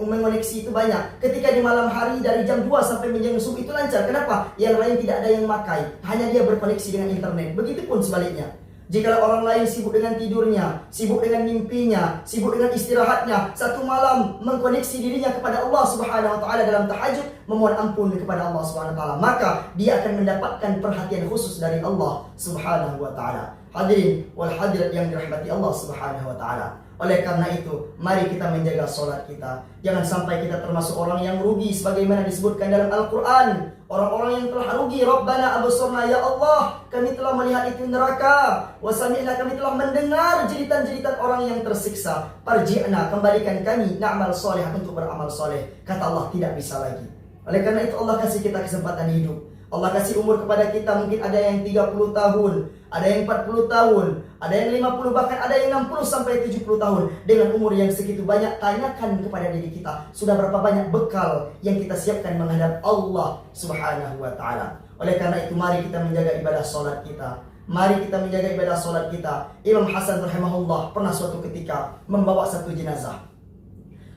mengoneksi itu banyak. Ketika di malam hari dari jam 2 sampai menjelang subuh itu lancar. Kenapa? Yang lain tidak ada yang makai. Hanya dia berkoneksi dengan internet. Begitupun sebaliknya. Jika orang lain sibuk dengan tidurnya, sibuk dengan mimpinya, sibuk dengan istirahatnya, satu malam mengkoneksi dirinya kepada Allah Subhanahu wa taala dalam tahajud, memohon ampun kepada Allah Subhanahu wa taala, maka dia akan mendapatkan perhatian khusus dari Allah Subhanahu wa taala. Hadirin wal hadirat yang dirahmati Allah Subhanahu wa taala. Oleh karena itu, mari kita menjaga sholat kita. Jangan sampai kita termasuk orang yang rugi sebagaimana disebutkan dalam Al-Quran. Orang-orang yang telah rugi. Rabbana absurna, ya Allah, kami telah melihat itu neraka. Wa sami'na, kami telah mendengar jeritan-jeritan orang yang tersiksa. Farji'na, kembalikan kami na'mal soleh, untuk beramal soleh. Kata Allah, tidak bisa lagi. Oleh karena itu Allah kasih kita kesempatan hidup. Allah kasih umur kepada kita, mungkin ada yang 30 tahun, ada yang 40 tahun, ada yang 50, bahkan ada yang 60 sampai 70 tahun. Dengan umur yang segitu banyak, tanyakan kepada diri kita, sudah berapa banyak bekal yang kita siapkan menghadap Allah Subhanahu wa taala. Oleh karena itu, mari kita menjaga ibadah salat kita. Mari kita menjaga ibadah salat kita. Imam Hasan rahimahullah pernah suatu ketika membawa satu jenazah.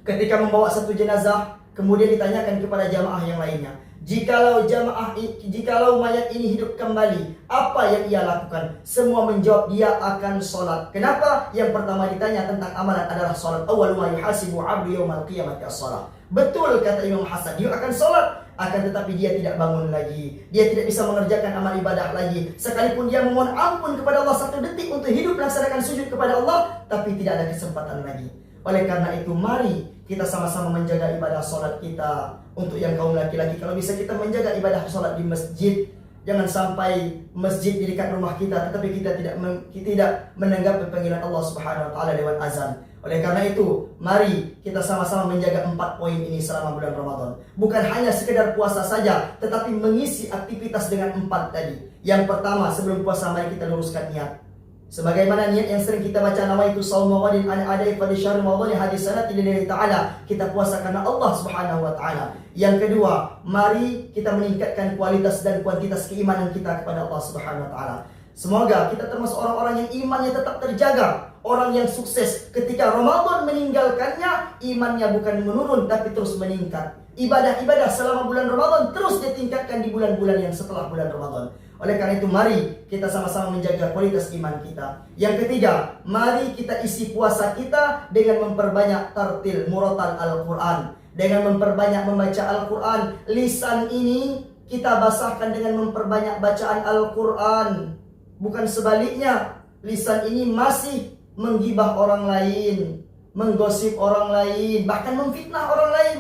Ketika membawa satu jenazah, kemudian ditanyakan kepada jamaah yang lainnya, jikalau mayat ini hidup kembali, apa yang ia lakukan? Semua menjawab, dia akan sholat. Kenapa? Yang pertama ditanya tentang amalan adalah sholat. Awwalu ma yuhasibu 'abdu yaumal qiyamati as-shalah. Betul kata Imam Hasan, dia akan sholat, akan tetapi dia tidak bangun lagi. Dia tidak bisa mengerjakan amal ibadah lagi. Sekalipun dia memohon ampun kepada Allah 1 detik untuk hidup melaksanakan sujud kepada Allah, tapi tidak ada kesempatan lagi. Oleh karena itu, mari kita sama-sama menjaga ibadah sholat kita. Untuk yang kaum laki-laki, kalau bisa kita menjaga ibadah sholat di masjid. Jangan sampai masjid di dekat rumah kita, tetapi kita tidak menanggapi panggilan Allah Subhanahu wa taala lewat azan. Oleh karena itu, mari kita sama-sama menjaga 4 poin ini selama bulan Ramadan. Bukan hanya sekedar puasa saja, tetapi mengisi aktivitas dengan 4 tadi. Yang pertama, sebelum puasa mari kita luruskan niat. Sebagaimana niat yang sering kita baca, nawaitu shauma ghadin an adai pada syahr Ramadan hadis sanad lillahi taala. Kita puasa karena Allah Subhanahu wa taala. Yang kedua, mari kita meningkatkan kualitas dan kuantitas keimanan kita kepada Allah Subhanahu wa taala. Semoga kita termasuk orang-orang yang imannya tetap terjaga, orang yang sukses ketika Ramadan meninggalkannya, imannya bukan menurun tapi terus meningkat. Ibadah-ibadah selama bulan Ramadan terus ditingkatkan di bulan-bulan yang setelah bulan Ramadan. Oleh karena itu, mari kita sama-sama menjaga kualitas iman kita. Yang ketiga, mari kita isi puasa kita dengan memperbanyak tartil murotal Al-Quran, dengan memperbanyak membaca Al-Quran. Lisan ini kita basahkan dengan memperbanyak bacaan Al-Quran, bukan sebaliknya. Lisan ini masih menggibah orang lain, menggosip orang lain, bahkan memfitnah orang lain.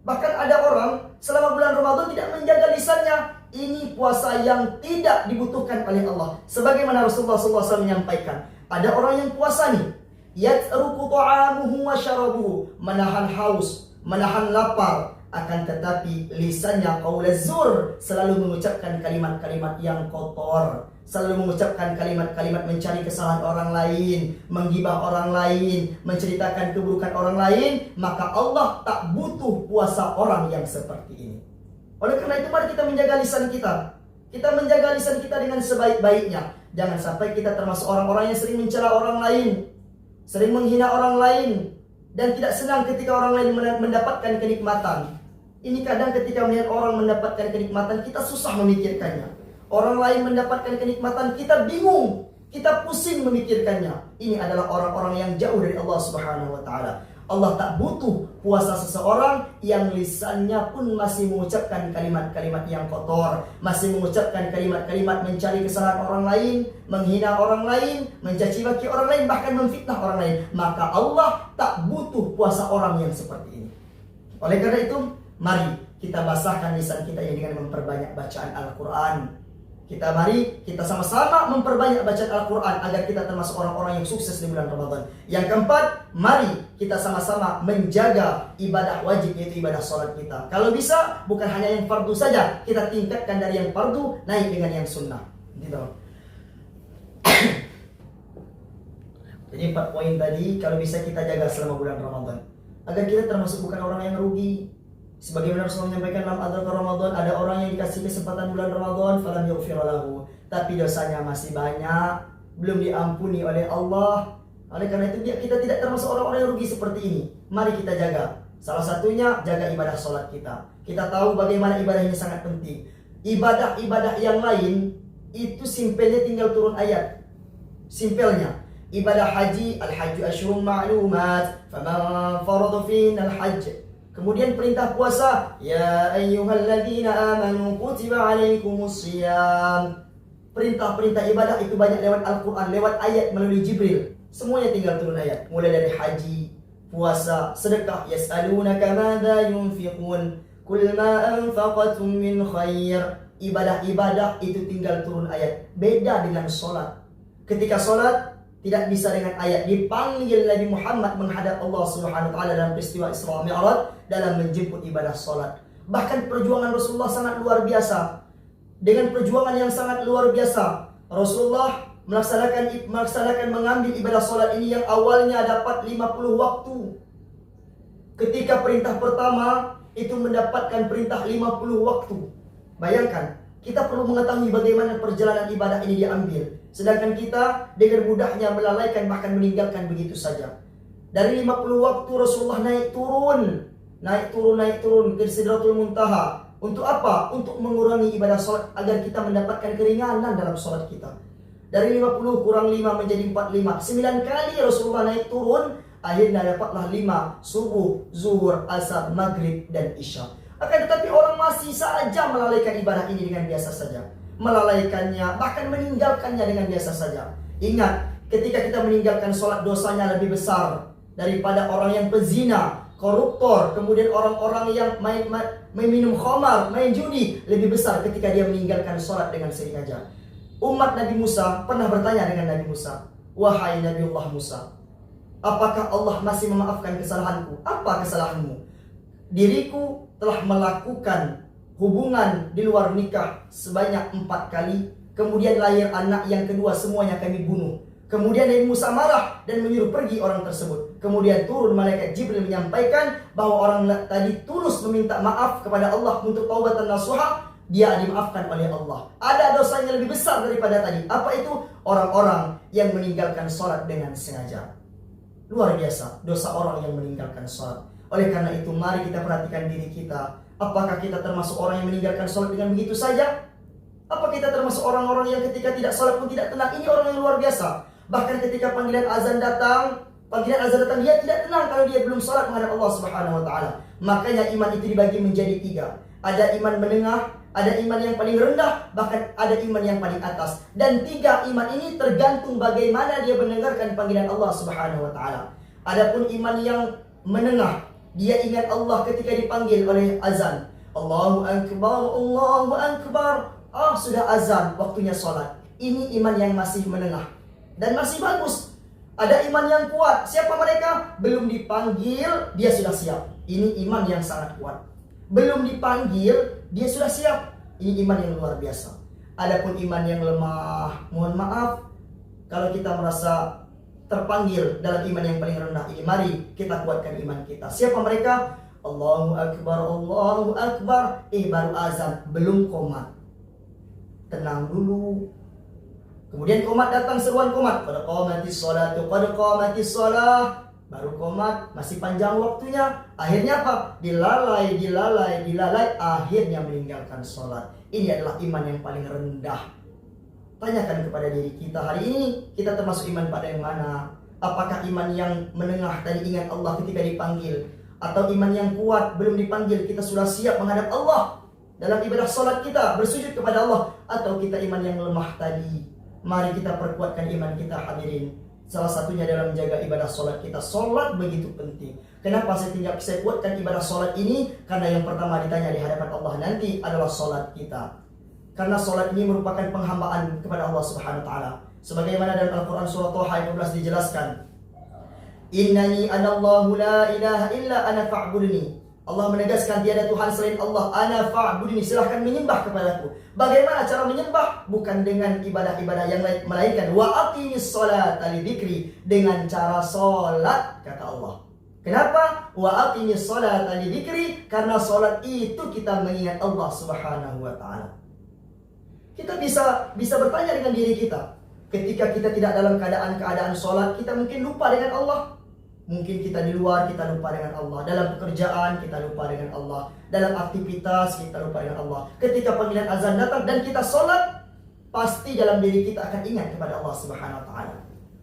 Bahkan ada orang selama bulan Ramadan tidak menjaga lisannya. Ini puasa yang tidak dibutuhkan oleh Allah. Sebagaimana Rasulullah SAW menyampaikan, ada orang yang puasa nih, yatruku ta'amuhu wa syarabuhu, menahan haus, menahan lapar, akan tetapi lisannya qaulaz zur, selalu mengucapkan kalimat-kalimat yang kotor, selalu mengucapkan kalimat-kalimat mencari kesalahan orang lain, menggibah orang lain, menceritakan keburukan orang lain, maka Allah tak butuh puasa orang yang seperti ini. Oleh karena itu, mari kita menjaga lisan kita. Kita menjaga lisan kita dengan sebaik-baiknya. Jangan sampai kita termasuk orang-orang yang sering mencela orang lain, sering menghina orang lain, dan tidak senang ketika orang lain mendapatkan kenikmatan. Ini kadang ketika melihat orang mendapatkan kenikmatan, kita susah memikirkannya. Orang lain mendapatkan kenikmatan, kita bingung, kita pusing memikirkannya. Ini adalah orang-orang yang jauh dari Allah Subhanahu wa taala. Allah tak butuh puasa seseorang yang lisannya pun masih mengucapkan kalimat-kalimat yang kotor, masih mengucapkan kalimat-kalimat mencari kesalahan orang lain, menghina orang lain, mencaci maki orang lain, bahkan memfitnah orang lain. Maka Allah tak butuh puasa orang yang seperti ini. Oleh karena itu, mari kita basahkan lisan kita dengan memperbanyak bacaan Al-Quran. Mari kita sama-sama memperbanyak bacaan Al-Quran agar kita termasuk orang-orang yang sukses di bulan Ramadan. Yang keempat, mari kita sama-sama menjaga ibadah wajib, yaitu ibadah sholat kita. Kalau bisa, bukan hanya yang fardu saja, kita tingkatkan dari yang fardu naik dengan yang sunnah. Gitu. Jadi 4 poin tadi kalau bisa kita jaga selama bulan Ramadan agar kita termasuk bukan orang yang rugi. Sebagaimana Rasulullah menyampaikan dalam adraka Ramadan, ada orang yang dikasih kesempatan bulan Ramadan falam yughfir lahu, tapi dosanya masih banyak, belum diampuni oleh Allah. Oleh karena itu kita tidak termasuk orang-orang yang rugi seperti ini. Mari kita jaga. Salah satunya jaga ibadah sholat kita. Kita tahu bagaimana ibadah ini sangat penting. Ibadah-ibadah yang lain itu simpelnya tinggal turun ayat. Simpelnya. Ibadah haji, al-hajju asyhurun ma'lumat, faman farada fina al-hajj. Kemudian perintah puasa, ya ayyuhalladzina amanu kutiba alaikumus shiyam. Perintah-perintah ibadah itu banyak lewat Al-Quran, lewat ayat melalui Jibril. Semuanya tinggal turun ayat. Mulai dari haji, puasa, sedekah. Yas'alunaka madza yunfiqun, kul ma anfaqatum min khair. Ibadah-ibadah itu tinggal turun ayat. Beda dengan sholat. Ketika sholat tidak bisa dengan ayat. Dipanggil Nabi Muhammad menghadap Allah Subhanahu wa taala dalam peristiwa Isra Mi'raj dalam menjemput ibadah salat. Bahkan perjuangan Rasulullah sangat luar biasa. Dengan perjuangan yang sangat luar biasa, Rasulullah melaksanakan mengambil ibadah salat ini yang awalnya dapat 50 waktu. Ketika perintah pertama itu mendapatkan perintah 50 waktu. Bayangkan, kita perlu mengetahui bagaimana perjalanan ibadah ini diambil. Sedangkan kita dengan mudahnya melalaikan bahkan meninggalkan begitu saja. Dari 50 waktu Rasulullah naik turun ke Sidratul Muntaha. Untuk apa? Untuk mengurangi ibadah sholat agar kita mendapatkan keringanan dalam sholat kita. Dari 50 kurang 5 menjadi 45. 9 kali Rasulullah naik turun, akhirnya dapatlah 5, subuh, zuhur, asar, maghrib, dan isya. Akan tetapi orang masih saja melalaikan ibadah ini dengan biasa saja. Melalaikannya, bahkan meninggalkannya dengan biasa saja. Ingat, ketika kita meninggalkan sholat, dosanya lebih besar daripada orang yang pezina, koruptor, kemudian orang-orang yang main minum khamar, main judi, lebih besar ketika dia meninggalkan sholat dengan sengaja. Umat Nabi Musa pernah bertanya dengan Nabi Musa, wahai Nabi Allah Musa, apakah Allah masih memaafkan kesalahanku? Apa kesalahanmu? Diriku telah melakukan hubungan di luar nikah sebanyak 4 kali. Kemudian lahir anak yang kedua, semuanya kami bunuh. Kemudian Nabi Musa marah dan menyuruh pergi orang tersebut. Kemudian turun malaikat Jibril menyampaikan bahwa orang tadi tulus meminta maaf kepada Allah untuk taubatan nasuha. Dia dimaafkan oleh Allah. Ada dosa yang lebih besar daripada tadi. Apa itu? Orang-orang yang meninggalkan sholat dengan sengaja. Luar biasa dosa orang yang meninggalkan sholat. Oleh karena itu mari kita perhatikan diri kita. Apakah kita termasuk orang yang meninggalkan sholat dengan begitu saja? Apa kita termasuk orang-orang yang ketika tidak sholat pun tidak tenang? Ini orang yang luar biasa. Bahkan ketika panggilan azan datang dia tidak tenang kalau dia belum sholat menghadap Allah Subhanahu wa taala. Makanya iman itu dibagi menjadi 3. Ada iman menengah, ada iman yang paling rendah, bahkan ada iman yang paling atas. Dan 3 iman ini tergantung bagaimana dia mendengarkan panggilan Allah Subhanahu wa taala. Adapun iman yang menengah, dia ingat Allah ketika dipanggil oleh azan. Allahu Akbar, Allahu Akbar. Sudah azan, waktunya sholat. Ini iman yang masih menengah dan masih bagus. Ada iman yang kuat. Siapa mereka? Belum dipanggil, dia sudah siap. Ini iman yang sangat kuat. Belum dipanggil, dia sudah siap. Ini iman yang luar biasa. Adapun iman yang lemah, mohon maaf kalau kita merasa terpanggil dalam iman yang paling rendah ini. Mari kita kuatkan iman kita. Siapa mereka? Allahu Akbar, Allahu Akbar. Baru azan, belum qomat. Tenang dulu. Kemudian qomat datang, seruan qomat. Qad qamatis sholatu, qad qamatis sholah. baru qomat, masih panjang waktunya. Akhirnya apa? Dilalai, akhirnya meninggalkan sholat. Ini adalah iman yang paling rendah. Tanyakan kepada diri kita hari ini, kita termasuk iman pada yang mana? Apakah iman yang menengah tadi ingat Allah ketika dipanggil, atau iman yang kuat belum dipanggil kita sudah siap menghadap Allah dalam ibadah sholat kita, bersujud kepada Allah, atau kita iman yang lemah tadi? Mari kita perkuatkan iman kita hadirin. Salah satunya dalam menjaga ibadah sholat kita. Sholat begitu penting. Kenapa saya kuatkan ibadah sholat ini? Karena yang pertama ditanya di hadapan Allah nanti adalah sholat kita. Karena sholat ini merupakan penghambaan kepada Allah Subhanahu wa ta'ala. Sebagaimana dalam Al-Quran surah Toha ayat 12 dijelaskan, Innani anallahu la ilaha illa ana fa'budni. Allah menegaskan tiada Tuhan selain Allah. Ana fa'budni, silahkan menyembah kepadaku. Bagaimana cara menyembah? Bukan dengan ibadah-ibadah yang lain, melainkan wa aqimis sholata li dzikri, dengan cara sholat, kata Allah. Kenapa? Wa aqimis sholata li dzikri, karena sholat itu kita mengingat Allah Subhanahu wa ta'ala. Kita bisa bertanya dengan diri kita. Ketika kita tidak dalam keadaan sholat, kita mungkin lupa dengan Allah. Mungkin kita di luar, kita lupa dengan Allah. Dalam pekerjaan, kita lupa dengan Allah. Dalam aktivitas, kita lupa dengan Allah. Ketika panggilan azan datang dan kita sholat, pasti dalam diri kita akan ingat kepada Allah Subhanahu wa ta'ala.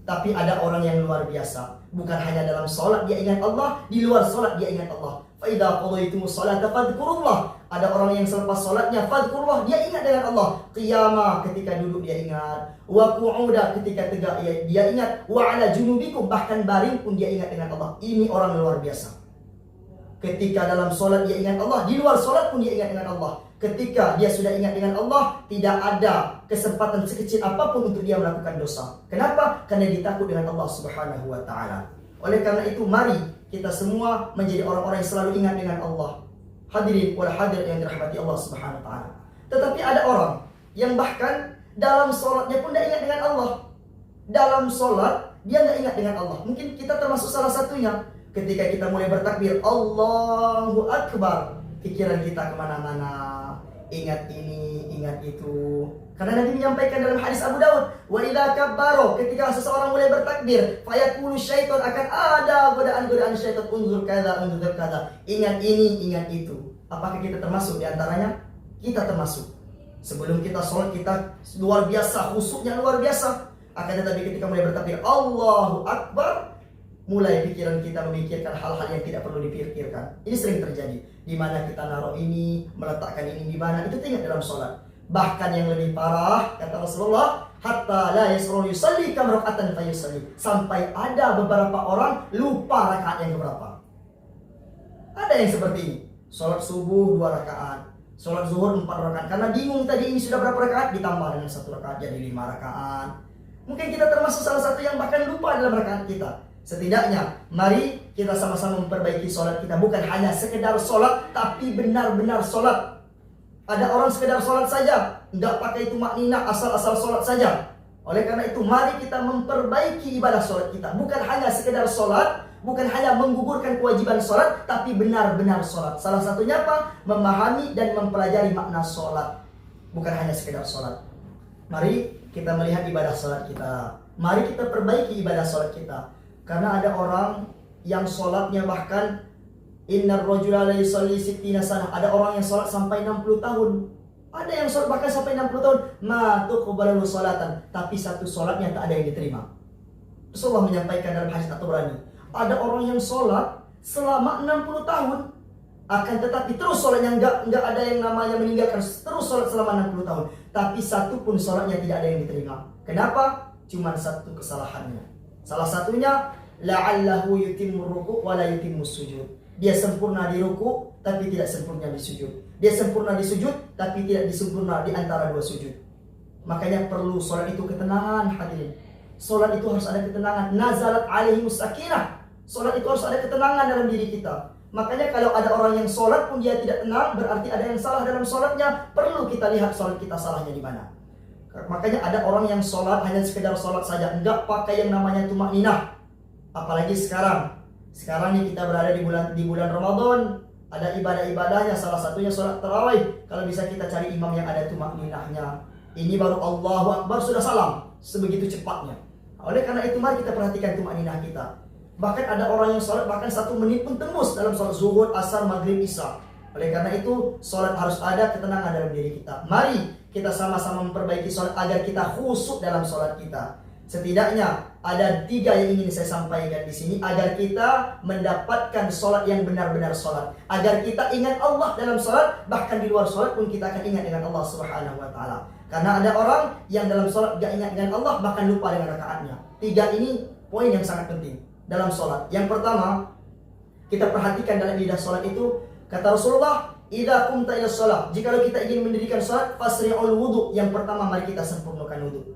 Tapi ada orang yang luar biasa. Bukan hanya dalam sholat dia ingat Allah, di luar sholat dia ingat Allah. Fa'idha qadaytumus sholata fadhkurullah. Ada orang yang selepas sholatnya fadhkurullah, dia ingat dengan Allah. Qiyamah, ketika duduk dia ingat. Wa qu'uda, ketika tegak dia ingat. Wa ala junubikum, bahkan baring pun dia ingat dengan Allah. Ini orang luar biasa. Ketika dalam sholat dia ingat Allah, di luar sholat pun dia ingat dengan Allah. Ketika dia sudah ingat dengan Allah, tidak ada kesempatan sekecil apapun untuk dia melakukan dosa. Kenapa? Karena dia takut dengan Allah Subhanahu wa ta'ala. Oleh karena itu, mari kita semua menjadi orang-orang yang selalu ingat dengan Allah. Hadirin wal hadir yang dirahmati Allah Subhanahu wa ta'ala. Tetapi ada orang yang bahkan dalam sholatnya pun tidak ingat dengan Allah. Dalam sholat dia tidak ingat dengan Allah. Mungkin kita termasuk salah satunya. Ketika kita mulai bertakbir Allahu Akbar, pikiran kita kemana-mana, ingat ini, ingat itu. Karena Nabi menyampaikan dalam hadis Abu Daud, wa idza kabbaro, ketika seseorang mulai bertakbir, fayaqulu syaitan, akan ada godaan-godaan syaitan, unzur kadza, unzur kadza. Ingat ini, ingat itu. Apakah kita termasuk di antaranya? Kita termasuk. Sebelum kita sholat kita luar biasa, khusyuknya luar biasa. Akan tetapi ketika mulai bertakbir Allahu Akbar, mulai pikiran kita memikirkan hal-hal yang tidak perlu dipikirkan. Ini sering terjadi. Di mana kita naruh ini, meletakkan ini di mana, itu ingat dalam sholat. Bahkan yang lebih parah, kata Rasulullah, hatta la yasru yusalli kam raka'atan fayusalli. Sampai ada beberapa orang lupa rakaat yang berapa. Ada yang seperti ini. Sholat subuh 2 rakaat, sholat zuhur 4 rakaat. Karena bingung tadi ini sudah berapa rakaat, ditambah dengan 1 rakaat jadi 5 rakaat. Mungkin kita termasuk salah satu yang bahkan lupa dalam rakaat kita. Setidaknya, mari kita sama-sama memperbaiki sholat kita. Bukan hanya sekedar sholat, tapi benar-benar sholat. Ada orang sekedar sholat saja, nggak pakai tumakninah, asal-asal sholat saja. Oleh karena itu, mari kita memperbaiki ibadah sholat kita. Bukan hanya sekedar sholat, bukan hanya menggugurkan kewajiban sholat, tapi benar-benar sholat. Salah satunya apa? Memahami dan mempelajari makna sholat. Bukan hanya sekedar sholat. Mari kita melihat ibadah sholat kita. Mari kita perbaiki ibadah sholat kita. Karena ada orang yang sholatnya bahkan innar rajula la yusalli sittina sanah. Ada orang yang sholat sampai 60 tahun. Ada yang sholat bahkan sampai 60 tahun. Ma tuqbalu sholatan. Tapi satu sholatnya tak ada yang diterima. Rasulullah menyampaikan dalam hadis At-Tabrani. Ada orang yang sholat selama 60 tahun. Akan tetapi terus sholatnya enggak ada yang namanya meninggalkan. Terus sholat selama 60 tahun. Tapi satu pun sholatnya tidak ada yang diterima. Kenapa? Cuma satu kesalahannya. Salah satunya la'allahu yutimmu ruku' wa la yutimmu sujud. Dia sempurna di ruku' tapi tidak sempurna di sujud. Dia sempurna di sujud tapi tidak disempurna di antara dua sujud. Makanya perlu sholat itu ketenangan, hadirin. Sholat itu harus ada ketenangan. Nazalat alaihimus sakinah. Sholat itu harus ada ketenangan dalam diri kita. Makanya kalau ada orang yang sholat pun dia tidak tenang, berarti ada yang salah dalam sholatnya. Perlu kita lihat sholat kita salahnya di mana. Makanya ada orang yang sholat hanya sekedar sholat saja, enggak pakai yang namanya tumakninah. Apalagi sekarang ini kita berada di bulan Ramadan, ada ibadah-ibadahnya, salah satunya sholat tarawih. Kalau bisa kita cari imam yang ada tumakninahnya. Ini baru Allahu Akbar sudah salam, sebegitu cepatnya. Oleh karena itu mari kita perhatikan tumakninah kita. Bahkan ada orang yang sholat bahkan 1 menit pun tembus dalam sholat zuhur, asar, maghrib, isya. Oleh karena itu, sholat harus ada ketenangan dalam diri kita. Mari kita sama-sama memperbaiki sholat agar kita khusyuk dalam sholat kita. Setidaknya ada 3 yang ingin saya sampaikan di sini agar kita mendapatkan sholat yang benar-benar sholat. Agar kita ingat Allah dalam sholat, bahkan di luar sholat pun kita akan ingat dengan Allah Subhanahu Wa Taala. Karena ada orang yang dalam sholat gak ingat dengan Allah, bahkan lupa dengan rakaatnya. 3 ini poin yang sangat penting dalam sholat. Yang pertama, kita perhatikan dalam ibadah sholat itu, kata Rasulullah, idza qumta ila shalah, jikalau kita ingin mendirikan salat, fasri'ul wudu. Yang pertama, mari kita sempurnakan wudu.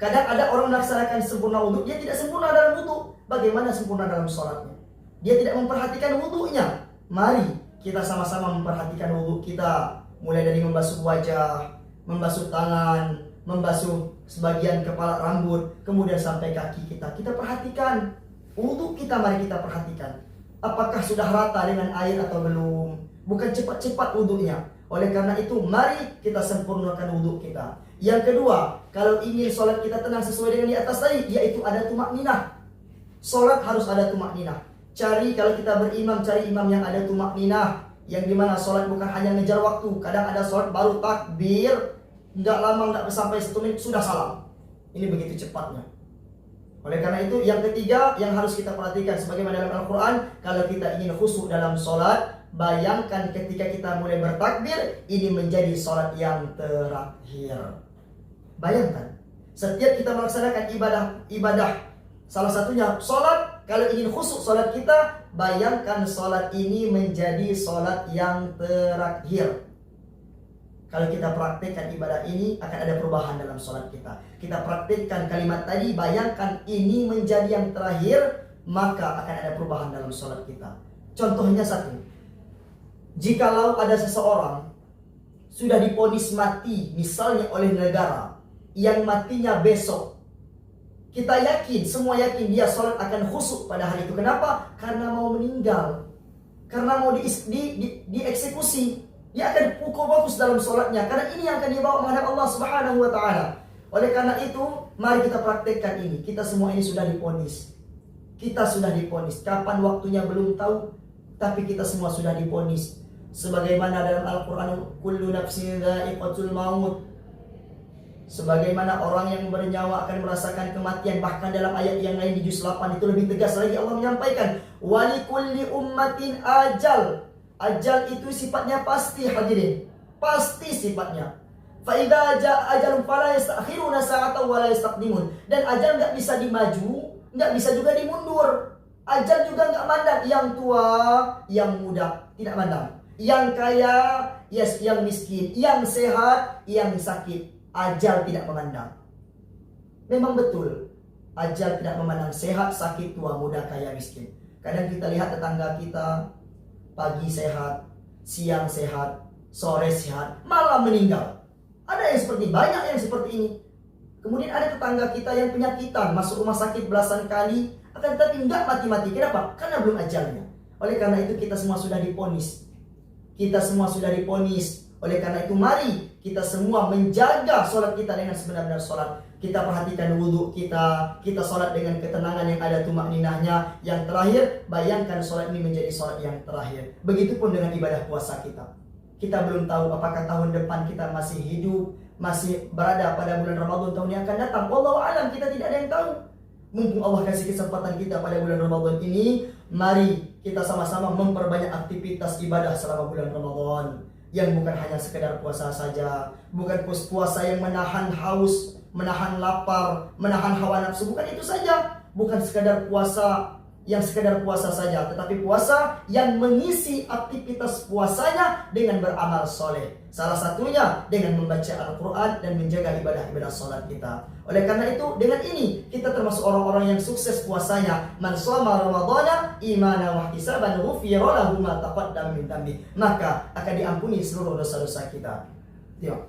Kadang ada orang melaksanakan sempurna wudu, dia tidak sempurna dalam wudu. Bagaimana sempurna dalam salatnya? Dia tidak memperhatikan wudunya. Mari kita sama-sama memperhatikan wudu kita, mulai dari membasuh wajah, membasuh tangan, membasuh sebagian kepala rambut, kemudian sampai kaki kita. Kita perhatikan wudu kita, mari kita perhatikan. Apakah sudah rata dengan air atau belum? Bukan cepat-cepat wudunya. Oleh karena itu, mari kita sempurnakan wudu kita. Yang kedua, kalau ingin sholat kita tenang sesuai dengan di atas tadi, yaitu ada tumakninah. Sholat harus ada tumakninah. Cari, kalau kita berimam, cari imam yang ada tumakninah, yang dimana sholat bukan hanya ngejar waktu. Kadang ada sholat baru takbir, nggak lama, nggak sampai 1 menit sudah salam. Ini begitu cepatnya. Oleh karena itu, yang ketiga yang harus kita perhatikan, sebagaimana dalam Al-Quran, kalau kita ingin khusyuk dalam sholat, bayangkan ketika kita mulai bertakbir, ini menjadi sholat yang terakhir. Bayangkan, setiap kita melaksanakan ibadah, salah satunya sholat, kalau ingin khusyuk sholat kita, bayangkan sholat ini menjadi sholat yang terakhir. Kalau kita praktikkan ibadah ini, akan ada perubahan dalam sholat kita. Kita praktikkan kalimat tadi, bayangkan ini menjadi yang terakhir, maka akan ada perubahan dalam sholat kita. Contohnya satu, jikalau ada seseorang sudah divonis mati, misalnya oleh negara, yang matinya besok, kita yakin, semua yakin dia sholat akan khusyuk pada hari itu. Kenapa? Karena mau meninggal, karena mau dieksekusi. Dia akan pukul fokus dalam sholatnya, karena ini yang akan dibawa menghadap Allah Subhanahu Wa Taala. Oleh karena itu, mari kita praktekkan ini. Kita semua ini sudah divonis. Kita sudah divonis. Kapan waktunya belum tahu, tapi kita semua sudah divonis. Sebagaimana dalam Al-Quran, kullu nafsin dha'iqatul maut. Sebagaimana orang yang bernyawa akan merasakan kematian. Bahkan dalam ayat yang lain di juz 8 itu lebih tegas lagi Allah menyampaikan, walikulli ummatin ajal. Ajal itu sifatnya pasti, hadirin. Pasti sifatnya. Fa idza jaa ajalun fala yastakhiruna sa'atan wa la yastaqdimun. Dan ajal enggak bisa dimaju, enggak bisa juga dimundur. Ajal juga enggak mandang yang tua, yang muda, tidak mandang. Yang kaya, yes, yang miskin, yang sehat, yang sakit. Ajal tidak memandang. Memang betul, ajal tidak memandang sehat, sakit, tua, muda, kaya, miskin. Kadang kita lihat tetangga kita, pagi sehat, siang sehat, sore sehat, malam meninggal. Ada yang seperti, banyak yang seperti ini. Kemudian ada tetangga kita yang penyakitan, masuk rumah sakit belasan kali, akan tetapi enggak mati-mati. Kenapa? Karena belum ajalnya. Oleh karena itu kita semua sudah divonis. Kita semua sudah divonis. Oleh karena itu mari kita semua menjaga sholat kita dengan sebenar-benar sholat. Kita perhatikan wudhu kita sholat dengan ketenangan yang ada tumakninahnya. Yang terakhir, bayangkan sholat ini menjadi sholat yang terakhir. Begitupun dengan ibadah puasa kita. Kita belum tahu apakah tahun depan kita masih hidup, masih berada pada bulan Ramadan tahun yang akan datang. Wallahu a'lam, kita tidak ada yang tahu. Mumpung Allah kasih kesempatan kita pada bulan Ramadan ini, mari kita sama-sama memperbanyak aktivitas ibadah selama bulan Ramadan. Yang bukan hanya sekedar puasa saja, bukan puasa yang menahan haus, menahan lapar, menahan hawa nafsu, bukan itu saja. Bukan sekedar puasa yang sekedar puasa saja, tetapi puasa yang mengisi aktivitas puasanya dengan beramal soleh. Salah satunya dengan membaca Al-Quran dan menjaga ibadah-ibadah sholat kita. Oleh karena itu, dengan ini kita termasuk orang-orang yang sukses puasanya. Man shoma ramadhana imanan wa ihtisaban ghufira lahu ma taqaddama min dhanbi. Maka akan diampuni seluruh dosa-dosa kita. Tengok.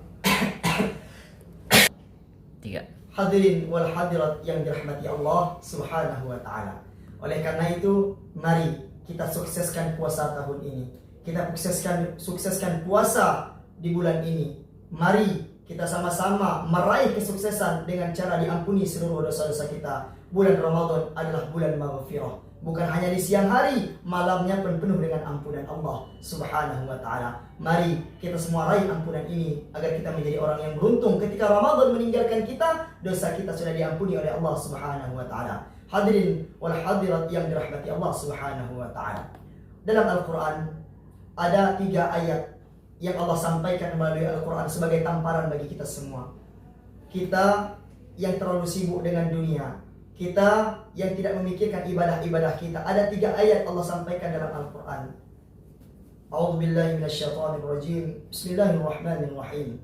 3. Hadirin wal hadirat yang dirahmati Allah Subhanahu wa taala. Oleh karena itu, mari kita sukseskan puasa tahun ini. Kita sukseskan puasa di bulan ini. Mari kita sama-sama meraih kesuksesan dengan cara diampuni seluruh dosa-dosa kita. Bulan Ramadan adalah bulan maghfirah. Bukan hanya di siang hari, malamnya pun penuh dengan ampunan Allah Subhanahu wa ta'ala. Mari kita semua raih ampunan ini agar kita menjadi orang yang beruntung ketika Ramadan meninggalkan kita, dosa kita sudah diampuni oleh Allah Subhanahu wa ta'ala. Hadirin wal hadirat yang dirahmati Allah Subhanahu wa ta'ala. Dalam Al-Quran ada 3 ayat yang Allah sampaikan melalui Al-Quran sebagai tamparan bagi kita semua. Kita yang terlalu sibuk dengan dunia, kita yang tidak memikirkan ibadah-ibadah kita. Ada 3 ayat Allah sampaikan dalam Al-Quran. A'udzu billahi minasyaitonir rajim. Bismillahirrahmanirrahim.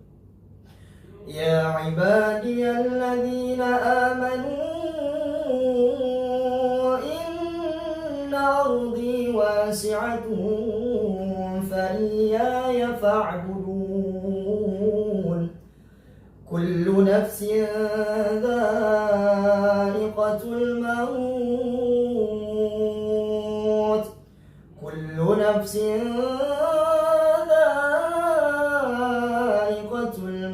Ya ibadiyalladzina amanu inna ardi wasi'atun fa iyaya fa'budun. Kullu nafsin dha'iqatul maut. Kullu nafsin dha'iqatul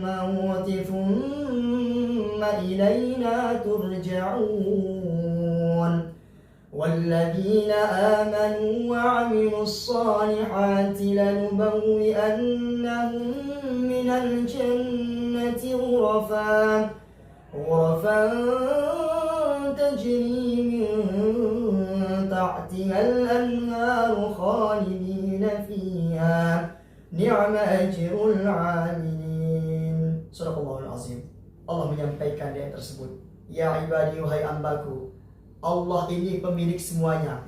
maut thumma ilayna turja'un. والذين آمنوا وعملوا الصالحات لنبوئنهم من الجنة غرفا تجري من تحتها الأنهار خالدين فيها نعم أجر العاملين. Surahul Azim. Allah menyampaikan di ayat tersebut, ya ibadi, wahai hambaku, Allah ini pemilik semuanya.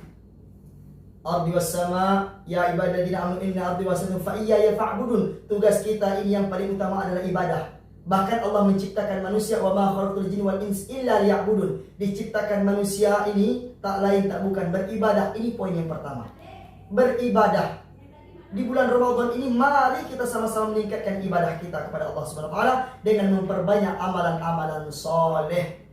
Ardi was sama, ya ibadalladzina amanu inna ardi wasi'atun fa iyaya fa'budun. Tugas kita ini yang paling utama adalah ibadah. Bahkan Allah menciptakan manusia, wa ma khalaqtul jinna wal ins illa liya'budun. Diciptakan manusia ini tak lain tak bukan beribadah. Ini poin yang pertama. Beribadah. Di bulan Ramadan ini mari kita sama-sama meningkatkan ibadah kita kepada Allah Subhanahu wa taala dengan memperbanyak amalan-amalan soleh.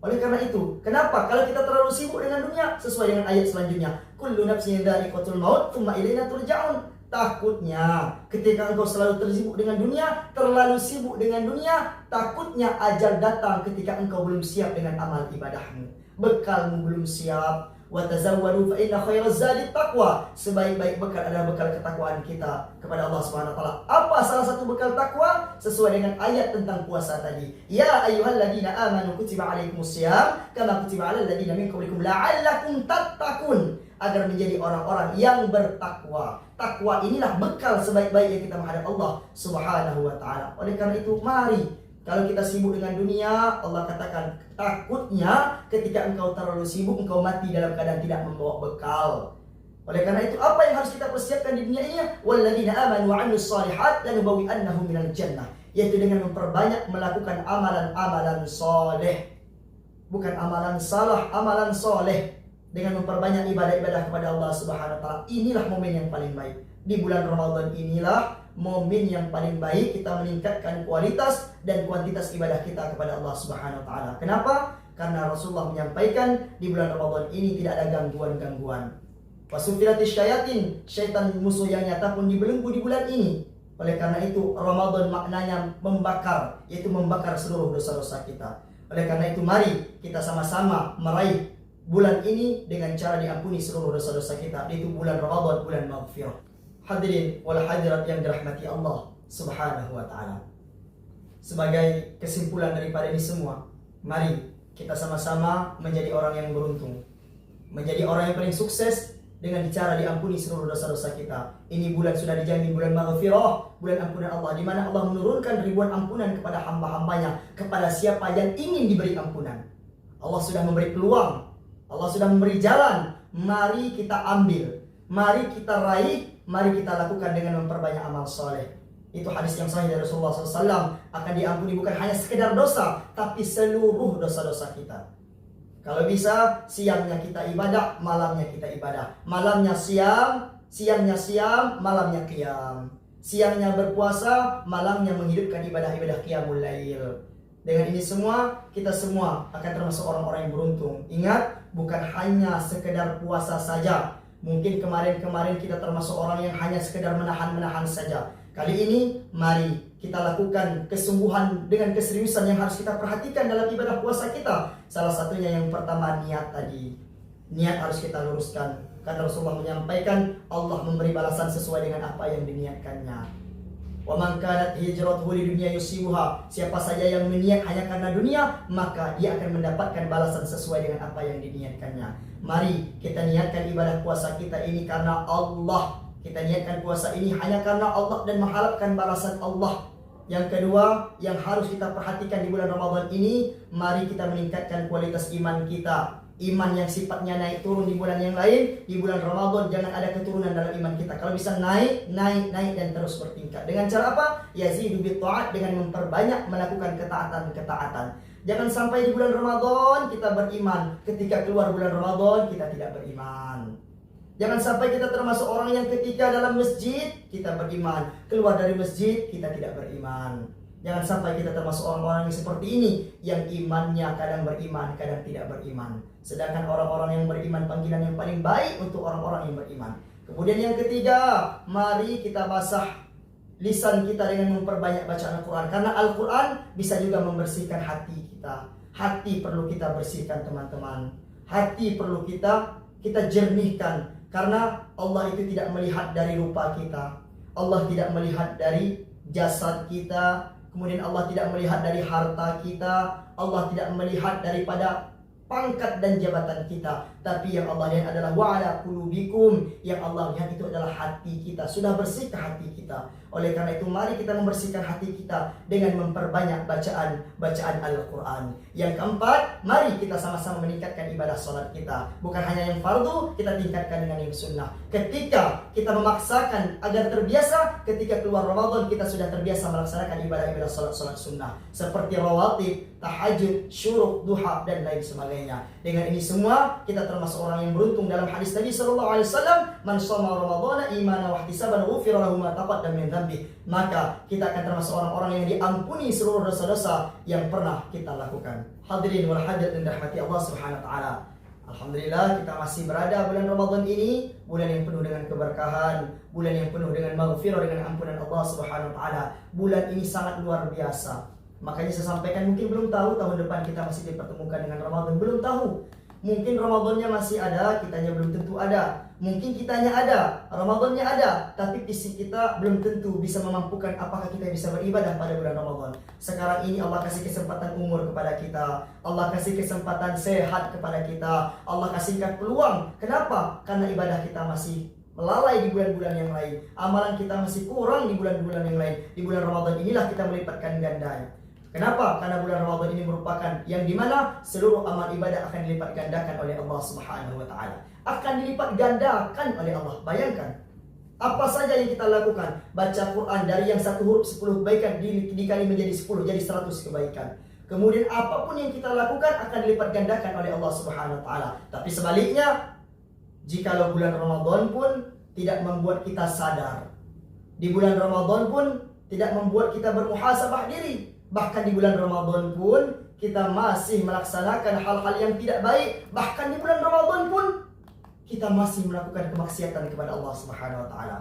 Oleh karena itu, kenapa? Kalau kita terlalu sibuk dengan dunia, sesuai dengan ayat selanjutnya, kullu nafsin dha'iqatul maut, tsumma ilaina turja'un. Takutnya ketika engkau selalu tersibuk dengan dunia, terlalu sibuk dengan dunia, takutnya ajal datang ketika engkau belum siap dengan amal ibadahmu. Bekalmu belum siap. Wa tazawwadu fa inna khairaz zadi taqwa. Sebaik-baik bekal adalah bekal ketakwaan kita kepada Allah Subhanahu wa taala. Apa salah satu bekal takwa? Sesuai dengan ayat tentang puasa tadi. Ya ayyuhalladzina amanu kutiba alaikumusiyam kama kutiba alal ladzina min qablikum la'allakum tattaqun. Agar menjadi orang-orang yang bertakwa. Takwa inilah bekal sebaik-baiknya kita menghadap Allah Subhanahu wa taala. Oleh karena itu, mari kalau kita sibuk dengan dunia, Allah katakan takutnya ketika engkau terlalu sibuk, engkau mati dalam keadaan tidak membawa bekal. Oleh karena itu, apa yang harus kita persiapkan di dunia ini? Walladzina amanu wa 'amilus shalihat lanubawwi'annahum minal jannah. Yaitu dengan memperbanyak melakukan amalan-amalan soleh. Bukan amalan salah, amalan soleh. Dengan memperbanyak ibadah-ibadah kepada Allah Subhanahu wa taala. Inilah momen yang paling baik. Di bulan Ramadan inilah momen yang paling baik kita meningkatkan kualitas dan kuantitas ibadah kita kepada Allah Subhanahu wa taala. Kenapa? Karena Rasulullah menyampaikan di bulan Ramadan ini tidak ada gangguan-gangguan. Wasufilatish syayatin, syaitan musuh yang nyata pun dibelenggu di bulan ini. Oleh karena itu, Ramadan maknanya membakar, yaitu membakar seluruh dosa-dosa kita. Oleh karena itu, mari kita sama-sama meraih bulan ini dengan cara diampuni seluruh dosa-dosa kita, yaitu bulan Ramadan, bulan maghfirah. Hadirin wal hadirat yang dirahmati Allah Subhanahu wa taala. Sebagai kesimpulan daripada ini semua, mari kita sama-sama menjadi orang yang beruntung. Menjadi orang yang paling sukses dengan cara diampuni seluruh dosa-dosa kita. Ini bulan sudah dijamin bulan maghfirah, bulan ampunan Allah, di mana Allah menurunkan ribuan ampunan kepada hamba-hambanya, kepada siapa yang ingin diberi ampunan. Allah sudah memberi peluang, Allah sudah memberi jalan. Mari kita ambil, mari kita raih, mari kita lakukan dengan memperbanyak amal soleh. Itu hadis yang sahih dari Rasulullah SAW. Akan diampuni bukan hanya sekedar dosa, tapi seluruh dosa-dosa kita. Kalau bisa, siangnya kita ibadah, malamnya kita ibadah. Malamnya siang, siangnya siam, malamnya qiyam. Siangnya berpuasa, malamnya menghidupkan ibadah-ibadah qiyamul lail. Dengan ini semua, kita semua akan termasuk orang-orang yang beruntung. Ingat, bukan hanya sekedar puasa saja. Mungkin kemarin-kemarin kita termasuk orang yang hanya sekedar menahan-menahan saja. Kali ini, mari kita lakukan kesungguhan dengan keseriusan yang harus kita perhatikan dalam ibadah puasa kita. Salah satunya yang pertama, niat tadi. Niat harus kita luruskan. Karena Rasulullah menyampaikan Allah memberi balasan sesuai dengan apa yang diniatkannya. Wa man kanat hijratuhu lidunya yusibuha. Siapa saja yang berniat hanya karena dunia, maka dia akan mendapatkan balasan sesuai dengan apa yang diniatkannya. Mari kita niatkan ibadah puasa kita ini karena Allah. Kita niatkan puasa ini hanya karena Allah dan mengharapkan balasan Allah. Yang kedua, yang harus kita perhatikan di bulan Ramadan ini, mari kita meningkatkan kualitas iman kita. Iman yang sifatnya naik turun di bulan yang lain, di bulan Ramadan jangan ada keturunan dalam iman kita. Kalau bisa naik dan terus bertingkat. Dengan cara apa? Yazidu bitta'at, dengan memperbanyak melakukan ketaatan-ketaatan. Jangan sampai di bulan Ramadan kita beriman, ketika keluar bulan Ramadan kita tidak beriman. Jangan sampai kita termasuk orang yang ketika dalam masjid kita beriman, keluar dari masjid kita tidak beriman. Jangan sampai kita termasuk orang-orang yang seperti ini, yang imannya kadang beriman, kadang tidak beriman. Sedangkan orang-orang yang beriman, panggilan yang paling baik untuk orang-orang yang beriman. Kemudian yang ketiga, mari kita basah lisan kita dengan memperbanyak bacaan Al-Quran. Karena Al-Quran bisa juga membersihkan hati kita. Hati perlu kita bersihkan, teman-teman. Hati perlu kita jernihkan. Karena Allah itu tidak melihat dari rupa kita. Allah tidak melihat dari jasad kita. Kemudian Allah tidak melihat dari harta kita. Allah tidak melihat daripada pangkat dan jabatan kita. Tapi yang Allah lihat adalah wa'ala qulubikum. Yang Allah lihat itu adalah hati kita. Sudah bersihkah hati kita? Oleh karena itu mari kita membersihkan hati kita dengan memperbanyak bacaan Al-Quran. Yang keempat, mari kita sama-sama meningkatkan ibadah sholat kita. Bukan hanya yang fardu, kita tingkatkan dengan yang sunnah. Ketika kita memaksakan agar terbiasa, ketika keluar Ramadan kita sudah terbiasa melaksanakan ibadah-ibadah sholat sunnah. Seperti rawatib, tahajud, syuruk, duha, dan lain sebagainya. Dengan ini semua kita termasuk orang yang beruntung. Dalam hadis Nabi SAW, man shoma ramadhana imana wa ihtisaban ghufira lahu ma taqaddama min dhanbi. Maka kita akan termasuk orang-orang yang diampuni seluruh dosa-dosa yang pernah kita lakukan. Hadirin wal hadirat yang dirahmati Allah Subhanahu wa taala. Alhamdulillah kita masih berada bulan Ramadan ini, bulan yang penuh dengan keberkahan, bulan yang penuh dengan maghfirah, dengan ampunan Allah Subhanahu wa taala. Bulan ini sangat luar biasa. Makanya saya sampaikan, mungkin belum tahu tahun depan kita masih dipertemukan dengan Ramadan, belum tahu. Mungkin Ramadannya masih ada, kitanya belum tentu ada. Mungkin kitanya ada, Ramadannya ada, tapi fisik kita belum tentu bisa memampukan apakah kita bisa beribadah pada bulan Ramadan. Sekarang ini Allah kasih kesempatan umur kepada kita, Allah kasih kesempatan sehat kepada kita, Allah kasihkan peluang. Kenapa? Karena ibadah kita masih melalai di bulan-bulan yang lain. Amalan kita masih kurang di bulan-bulan yang lain. Di bulan Ramadan inilah kita melipatkan ganda. Kenapa? Karena bulan Ramadan ini merupakan yang dimana seluruh amal ibadah akan dilipat gandakan oleh Allah Subhanahu wa taala. Akan dilipat gandakan oleh Allah. Bayangkan, apa saja yang kita lakukan, baca Quran dari yang satu huruf 10 kebaikan dikali menjadi 10, jadi 100 kebaikan. Kemudian apapun yang kita lakukan akan dilipat gandakan oleh Allah Subhanahu wa taala. Tapi sebaliknya, jikalau bulan Ramadan pun tidak membuat kita sadar, di bulan Ramadan pun tidak membuat kita bermuhasabah diri, bahkan di bulan Ramadan pun kita masih melaksanakan hal-hal yang tidak baik. Bahkan di bulan Ramadan pun kita masih melakukan kemaksiatan kepada Allah Subhanahu wa taala.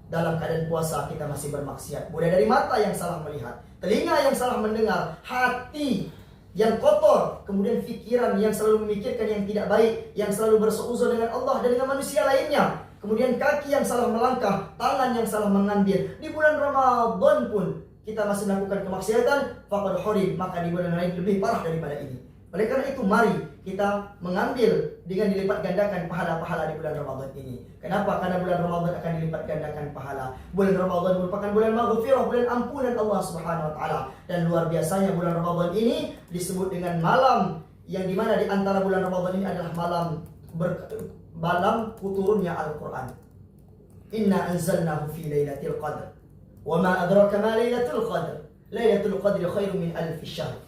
Dalam keadaan puasa kita masih bermaksiat. Mulai dari mata yang salah melihat, telinga yang salah mendengar, hati yang kotor, kemudian pikiran yang selalu memikirkan yang tidak baik, yang selalu berseuzon dengan Allah dan dengan manusia lainnya. Kemudian kaki yang salah melangkah, tangan yang salah mengambil. Di bulan Ramadan pun kita masih melakukan kemaksiatan, faqad hurim, maka di bulan lain lebih parah daripada ini. Oleh karena itu mari kita mengambil dengan dilipat gandakan pahala-pahala di bulan Ramadan ini. Kenapa? Karena bulan Ramadan akan dilipat gandakan pahala. Bulan Ramadan merupakan bulan maghfirah, bulan ampunan Allah Subhanahu wa taala. Dan luar biasanya bulan Ramadan ini disebut dengan malam yang dimana di antara bulan Ramadan ini adalah malam turunnya Al-Quran. Inna anzalnahu fi lailatul qadr. Wa ma adraka ma lailatul qadr. Lailatul qadri khairum min alfi syahr.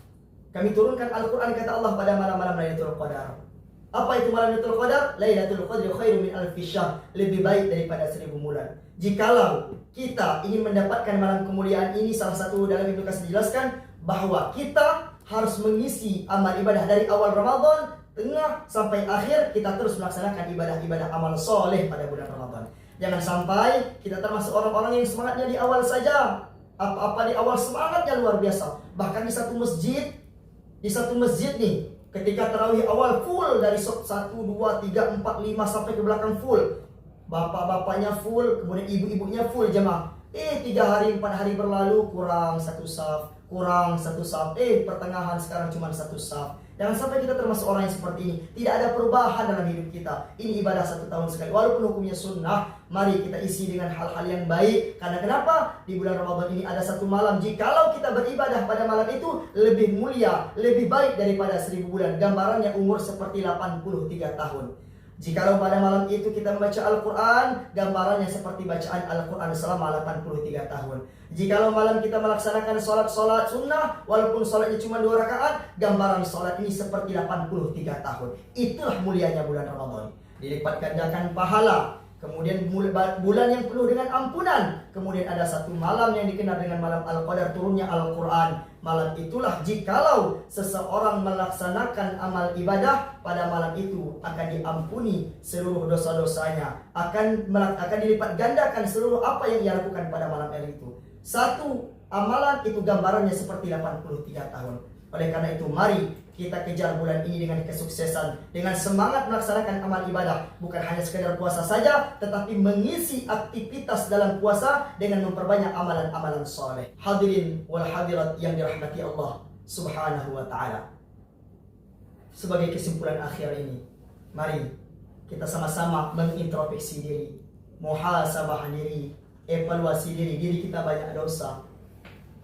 Kami turunkan Al-Quran, kata Allah, pada malam-malam Lailatul Qadar. Apa itu malam Lailatul Qadar? Lailatul Qadri khairum min alfi syahr. Lebih baik daripada 1000 bulan. Jikalau kita ingin mendapatkan malam kemuliaan ini, salah satu dalam Ibnu Katsir dijelaskan bahwa kita harus mengisi amal ibadah dari awal Ramadan, tengah sampai akhir. Kita terus melaksanakan ibadah-ibadah amal soleh pada bulan Ramadan. Jangan sampai kita termasuk orang-orang yang semangatnya di awal saja. Apa-apa di awal semangatnya luar biasa. Bahkan di satu masjid nih, Ketika tarawih awal full dari 1, 2, 3, 4, 5 sampai ke belakang full. Bapak-bapaknya full, kemudian ibu-ibunya full jemaah. 3 hari 4 hari berlalu kurang 1 saf, kurang 1 saf. Pertengahan sekarang cuma 1 saf. Jangan sampai kita termasuk orang yang seperti ini. Tidak ada perubahan dalam hidup kita. Ini ibadah 1 tahun sekali. Walaupun hukumnya sunnah, mari kita isi dengan hal-hal yang baik. Karena kenapa? Di bulan Ramadan ini ada 1 malam. Jikalau kita beribadah pada malam itu lebih mulia, lebih baik daripada 1000 bulan. Gambarannya umur seperti 83 tahun. Jikalau pada malam itu kita membaca Al-Quran, gambarannya seperti bacaan Al-Quran selama 83 tahun. Jikalau malam kita melaksanakan sholat sunnah, walaupun sholatnya cuma 2 rakaat, gambaran sholat ini seperti 83 tahun. Itulah mulianya bulan Ramadan. Dilipat gandakan pahala. Kemudian bulan yang penuh dengan ampunan. Kemudian ada 1 malam yang dikenal dengan malam Al-Qadar, turunnya Al-Quran. Malam itulah jikalau seseorang melaksanakan amal ibadah, pada malam itu akan diampuni seluruh dosa-dosanya. Akan dilipat gandakan seluruh apa yang ia lakukan pada malam itu. 1 amalan itu gambarannya seperti 83 tahun. Oleh karena itu mari kita kejar bulan ini dengan kesuksesan, dengan semangat melaksanakan amal ibadah. Bukan hanya sekedar puasa saja, tetapi mengisi aktivitas dalam puasa dengan memperbanyak amalan-amalan soleh. Hadirin wal hadirat yang dirahmati Allah Subhanahu wa ta'ala. Sebagai kesimpulan akhir ini, mari kita sama-sama mengintrospeksi diri, muhasabah diri, evaluasi diri kita banyak dosa.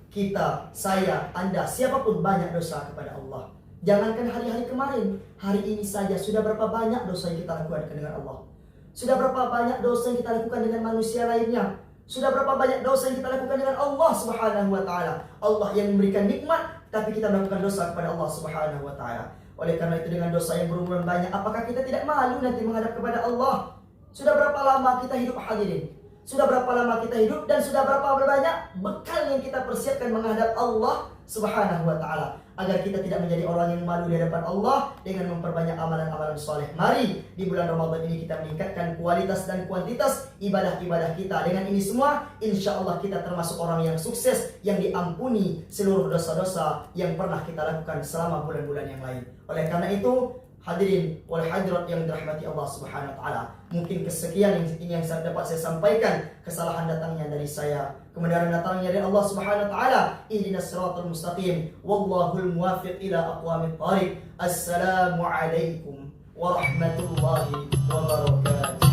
Kita, saya, Anda, siapapun banyak dosa kepada Allah. Jangankan hari-hari kemarin, hari ini saja sudah berapa banyak dosa yang kita lakukan dengan Allah. Sudah berapa banyak dosa yang kita lakukan dengan manusia lainnya. Sudah berapa banyak dosa yang kita lakukan dengan Allah Subhanahu wa ta'ala. Allah yang memberikan nikmat, tapi kita melakukan dosa kepada Allah Subhanahu wa ta'ala. Oleh karena itu dengan dosa yang berulang banyak, apakah kita tidak malu nanti menghadap kepada Allah? Sudah berapa lama kita hidup, hadirin? Sudah berapa lama kita hidup dan sudah berapa banyak bekal yang kita persiapkan menghadap Allah Subhanahu wa ta'ala, agar kita tidak menjadi orang yang malu di hadapan Allah dengan memperbanyak amalan-amalan soleh. Mari di bulan Ramadan ini kita meningkatkan kualitas dan kuantitas ibadah-ibadah kita. Dengan ini semua, insya Allah kita termasuk orang yang sukses, yang diampuni seluruh dosa-dosa yang pernah kita lakukan selama bulan-bulan yang lain. Oleh karena itu, hadirin wal hadirat yang dirahmati Allah Subhanahu wa ta'ala, mungkin kesekian yang dapat saya sampaikan. Kesalahan datangnya dari saya, kebenaran datangnya dari Allah Subhanahu wa ta'ala. Ihdinas siratal mustaqim, wallahul muwaffiq ila aqwamit thariq. Assalamu alaikum warahmatullahi wabarakatuh.